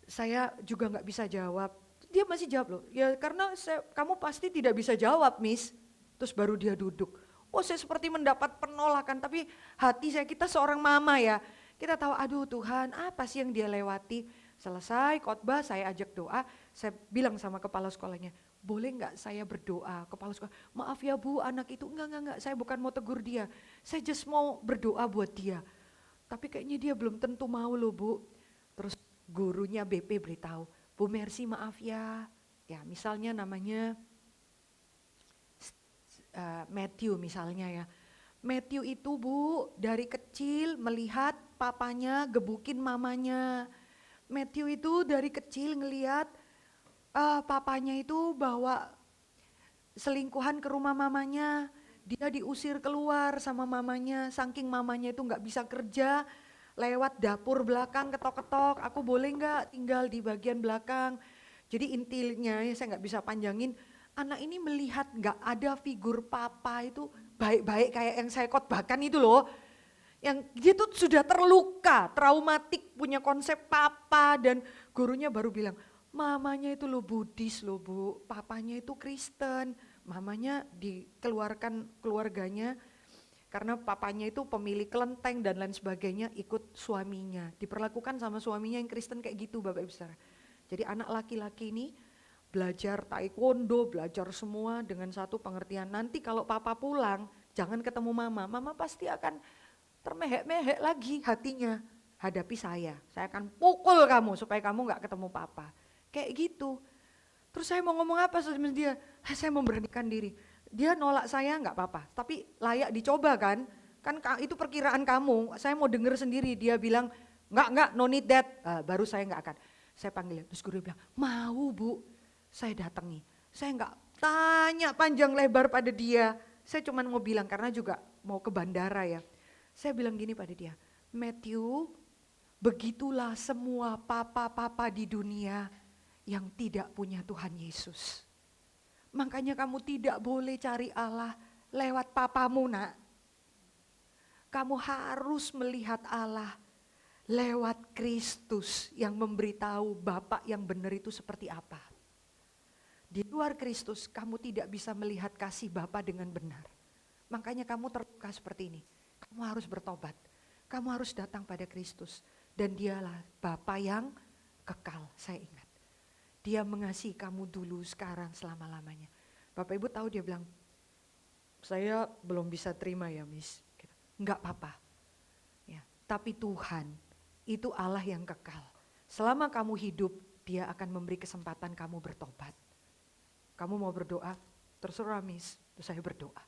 Saya juga nggak bisa jawab. Dia masih jawab loh, ya karena kamu pasti tidak bisa jawab Miss. Terus baru dia duduk. Oh saya seperti mendapat penolakan, tapi hati kita seorang mama ya. Kita tahu aduh Tuhan apa sih yang dia lewati. Selesai khotbah saya ajak doa, saya bilang sama kepala sekolahnya, boleh nggak saya berdoa? Kepala sekolah, maaf ya Bu anak itu, enggak, saya bukan mau tegur dia. Saya just mau berdoa buat dia. Tapi kayaknya dia belum tentu mau loh Bu. Terus gurunya BP beritahu, Bu Mercy maaf ya, misalnya namanya Matthew misalnya ya. Matthew itu Bu dari kecil melihat papanya gebukin mamanya. Matthew itu dari kecil ngelihat papanya itu bawa selingkuhan ke rumah mamanya. Dia diusir keluar sama mamanya, saking mamanya itu nggak bisa kerja. Lewat dapur belakang ketok-ketok, aku boleh nggak tinggal di bagian belakang. Jadi intinya ya saya nggak bisa panjangin, anak ini melihat nggak ada figur papa itu baik-baik kayak yang saya khotbahkan itu loh. Yang dia tuh sudah terluka, traumatik, punya konsep papa dan gurunya baru bilang, mamanya itu lo Buddhis lo Bu, papanya itu Kristen, mamanya dikeluarkan keluarganya karena papanya itu pemilik kelenteng dan lain sebagainya ikut suaminya, diperlakukan sama suaminya yang Kristen kayak gitu Bapak Ibu Saudara. Jadi anak laki-laki ini belajar taekwondo, belajar semua dengan satu pengertian, nanti kalau papa pulang jangan ketemu mama pasti akan termehek-mehek lagi hatinya, hadapi saya akan pukul kamu supaya kamu gak ketemu papa, kayak gitu. Terus saya mau ngomong apa sama dia, saya memberanikan diri, dia nolak saya gak apa-apa, tapi layak dicoba kan itu perkiraan kamu, saya mau denger sendiri, dia bilang enggak, no need that, baru saya gak akan, saya panggil, terus guru bilang, mau Bu, saya datangi, saya gak tanya panjang lebar pada dia, saya cuma mau bilang karena juga mau ke bandara ya. Saya bilang gini pada dia, Matthew, begitulah semua papa-papa di dunia yang tidak punya Tuhan Yesus. Makanya kamu tidak boleh cari Allah lewat papamu nak. Kamu harus melihat Allah lewat Kristus yang memberitahu Bapa yang benar itu seperti apa. Di luar Kristus kamu tidak bisa melihat kasih Bapa dengan benar. Makanya kamu terluka seperti ini. Kamu harus bertobat, kamu harus datang pada Kristus. Dan dialah Bapa yang kekal, saya ingat. Dia mengasihi kamu dulu, sekarang, selama-lamanya. Bapak Ibu tahu dia bilang, saya belum bisa terima ya Miss. Enggak apa-apa, ya, tapi Tuhan itu Allah yang kekal. Selama kamu hidup, dia akan memberi kesempatan kamu bertobat. Kamu mau berdoa, terserah Miss, terus saya berdoa.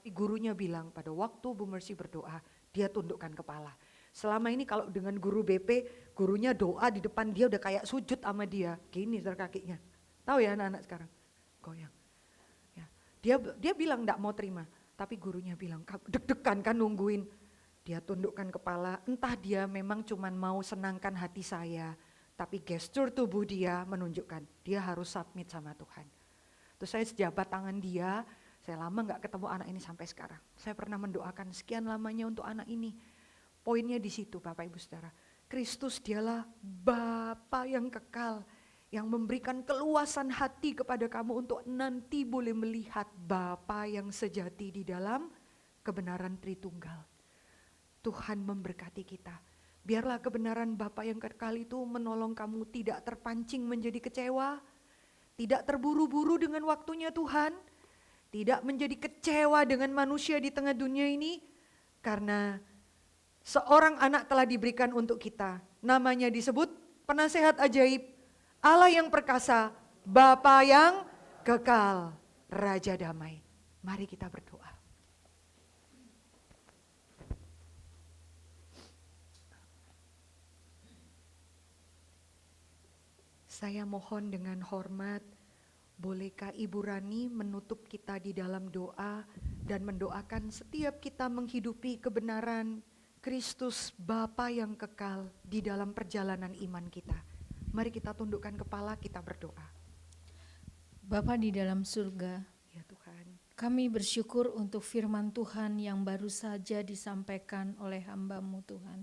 Gurunya bilang pada waktu Bu Mercy berdoa, dia tundukkan kepala. Selama ini kalau dengan guru BP, gurunya doa di depan dia udah kayak sujud sama dia. Gini kakinya. Tahu ya anak-anak sekarang? Goyang. Ya. Dia bilang enggak mau terima. Tapi gurunya bilang, deg-degan kan nungguin. Dia tundukkan kepala, entah dia memang cuman mau senangkan hati saya, tapi gestur tubuh dia menunjukkan dia harus submit sama Tuhan. Terus saya sejabat tangan dia, saya lama gak ketemu anak ini sampai sekarang. Saya pernah mendoakan sekian lamanya untuk anak ini. Poinnya di situ Bapak Ibu Saudara. Kristus dialah Bapa yang kekal, yang memberikan keluasan hati kepada kamu untuk nanti boleh melihat Bapa yang sejati di dalam kebenaran Tritunggal. Tuhan memberkati kita. Biarlah kebenaran Bapa yang kekal itu menolong kamu tidak terpancing menjadi kecewa, tidak terburu-buru dengan waktunya Tuhan, tidak menjadi kecewa dengan manusia di tengah dunia ini, karena seorang anak telah diberikan untuk kita. Namanya disebut Penasehat Ajaib, Allah yang perkasa, Bapa yang kekal, Raja Damai. Mari kita berdoa. Saya mohon dengan hormat, bolehkah Ibu Rani menutup kita di dalam doa dan mendoakan setiap kita menghidupi kebenaran Kristus Bapa yang kekal di dalam perjalanan iman kita. Mari kita tundukkan kepala, kita berdoa. Bapa di dalam surga, Ya Tuhan, kami bersyukur untuk firman Tuhan yang baru saja disampaikan oleh hamba-Mu Tuhan.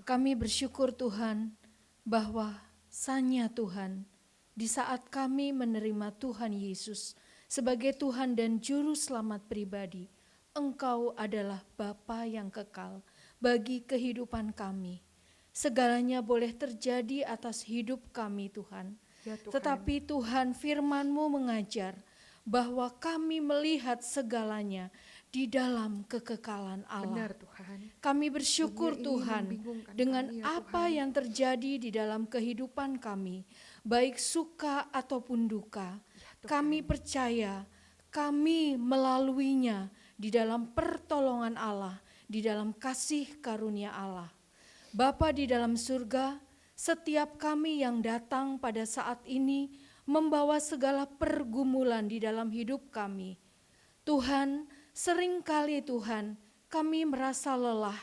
Kami bersyukur Tuhan bahwa sanya Tuhan, di saat kami menerima Tuhan Yesus sebagai Tuhan dan Juru Selamat pribadi, Engkau adalah Bapa yang kekal bagi kehidupan kami. Segalanya boleh terjadi atas hidup kami Tuhan. ya Tuhan. Tetapi Tuhan firman-Mu mengajar bahwa kami melihat segalanya di dalam kekekalan Allah. Benar Tuhan. Kami bersyukur Dunia ini Tuhan membingungkan dengan kami, ya apa Tuhan. yang terjadi di dalam kehidupan kami, baik suka ataupun duka. Tuhan. Kami percaya kami melaluinya di dalam pertolongan Allah, di dalam kasih karunia Allah. Bapa di dalam surga, setiap kami yang datang pada saat ini membawa segala pergumulan di dalam hidup kami. Tuhan, seringkali Tuhan, kami merasa lelah.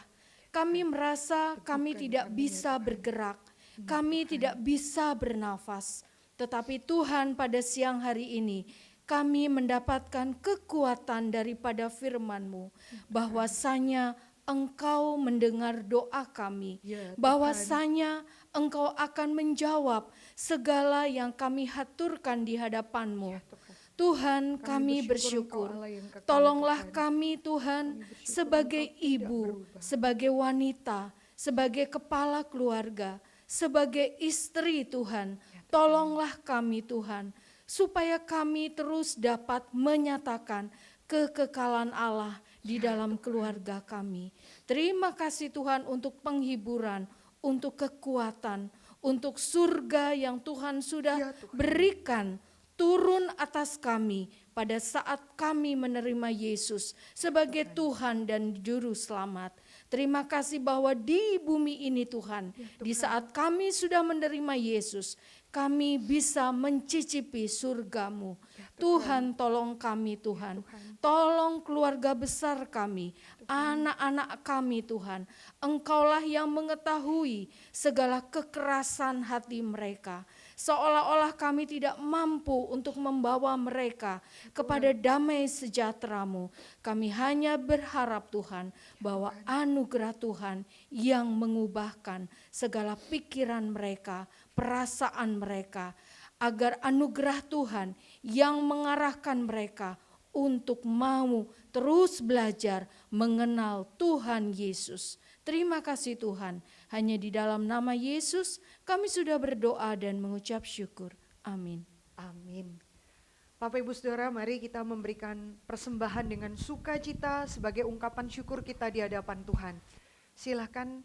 Kami merasa kami tidak bisa bergerak. Kami tidak bisa bernafas. Tetapi Tuhan, pada siang hari ini kami mendapatkan kekuatan daripada firman-Mu, bahwasanya Engkau mendengar doa kami, Ya, Tuhan. bahwasanya Engkau akan menjawab segala yang kami haturkan di hadapan-Mu. Tuhan, kami bersyukur. Engkau Allah yang kekal, Tolonglah Tuhan. kami Tuhan, bersyukur sebagai Engkau tidak ibu, berubah. sebagai wanita, sebagai kepala keluarga, sebagai istri Tuhan. Tolonglah kami Tuhan, supaya kami terus dapat menyatakan kekekalan Allah di dalam keluarga kami. Terima kasih Tuhan untuk penghiburan, untuk kekuatan, untuk surga yang Tuhan sudah Ya, Tuhan. berikan turun atas kami pada saat kami menerima Yesus sebagai Tuhan dan Juru Selamat. Terima kasih bahwa di bumi ini Tuhan, di saat kami sudah menerima Yesus, kami bisa mencicipi surga-Mu. Tuhan, tolong kami Tuhan, tolong keluarga besar kami, anak-anak kami Tuhan. Engkaulah yang mengetahui segala kekerasan hati mereka. Seolah-olah kami tidak mampu untuk membawa mereka kepada damai sejahtera-Mu. Kami hanya berharap Tuhan bahwa anugerah Tuhan yang mengubahkan segala pikiran mereka, perasaan mereka, agar anugerah Tuhan yang mengarahkan mereka untuk mau terus belajar mengenal Tuhan Yesus. Terima kasih Tuhan, hanya di dalam nama Yesus kami sudah berdoa dan mengucap syukur. Amin. Amin. Bapak Ibu Saudara, mari kita memberikan persembahan dengan sukacita sebagai ungkapan syukur kita di hadapan Tuhan. Silakan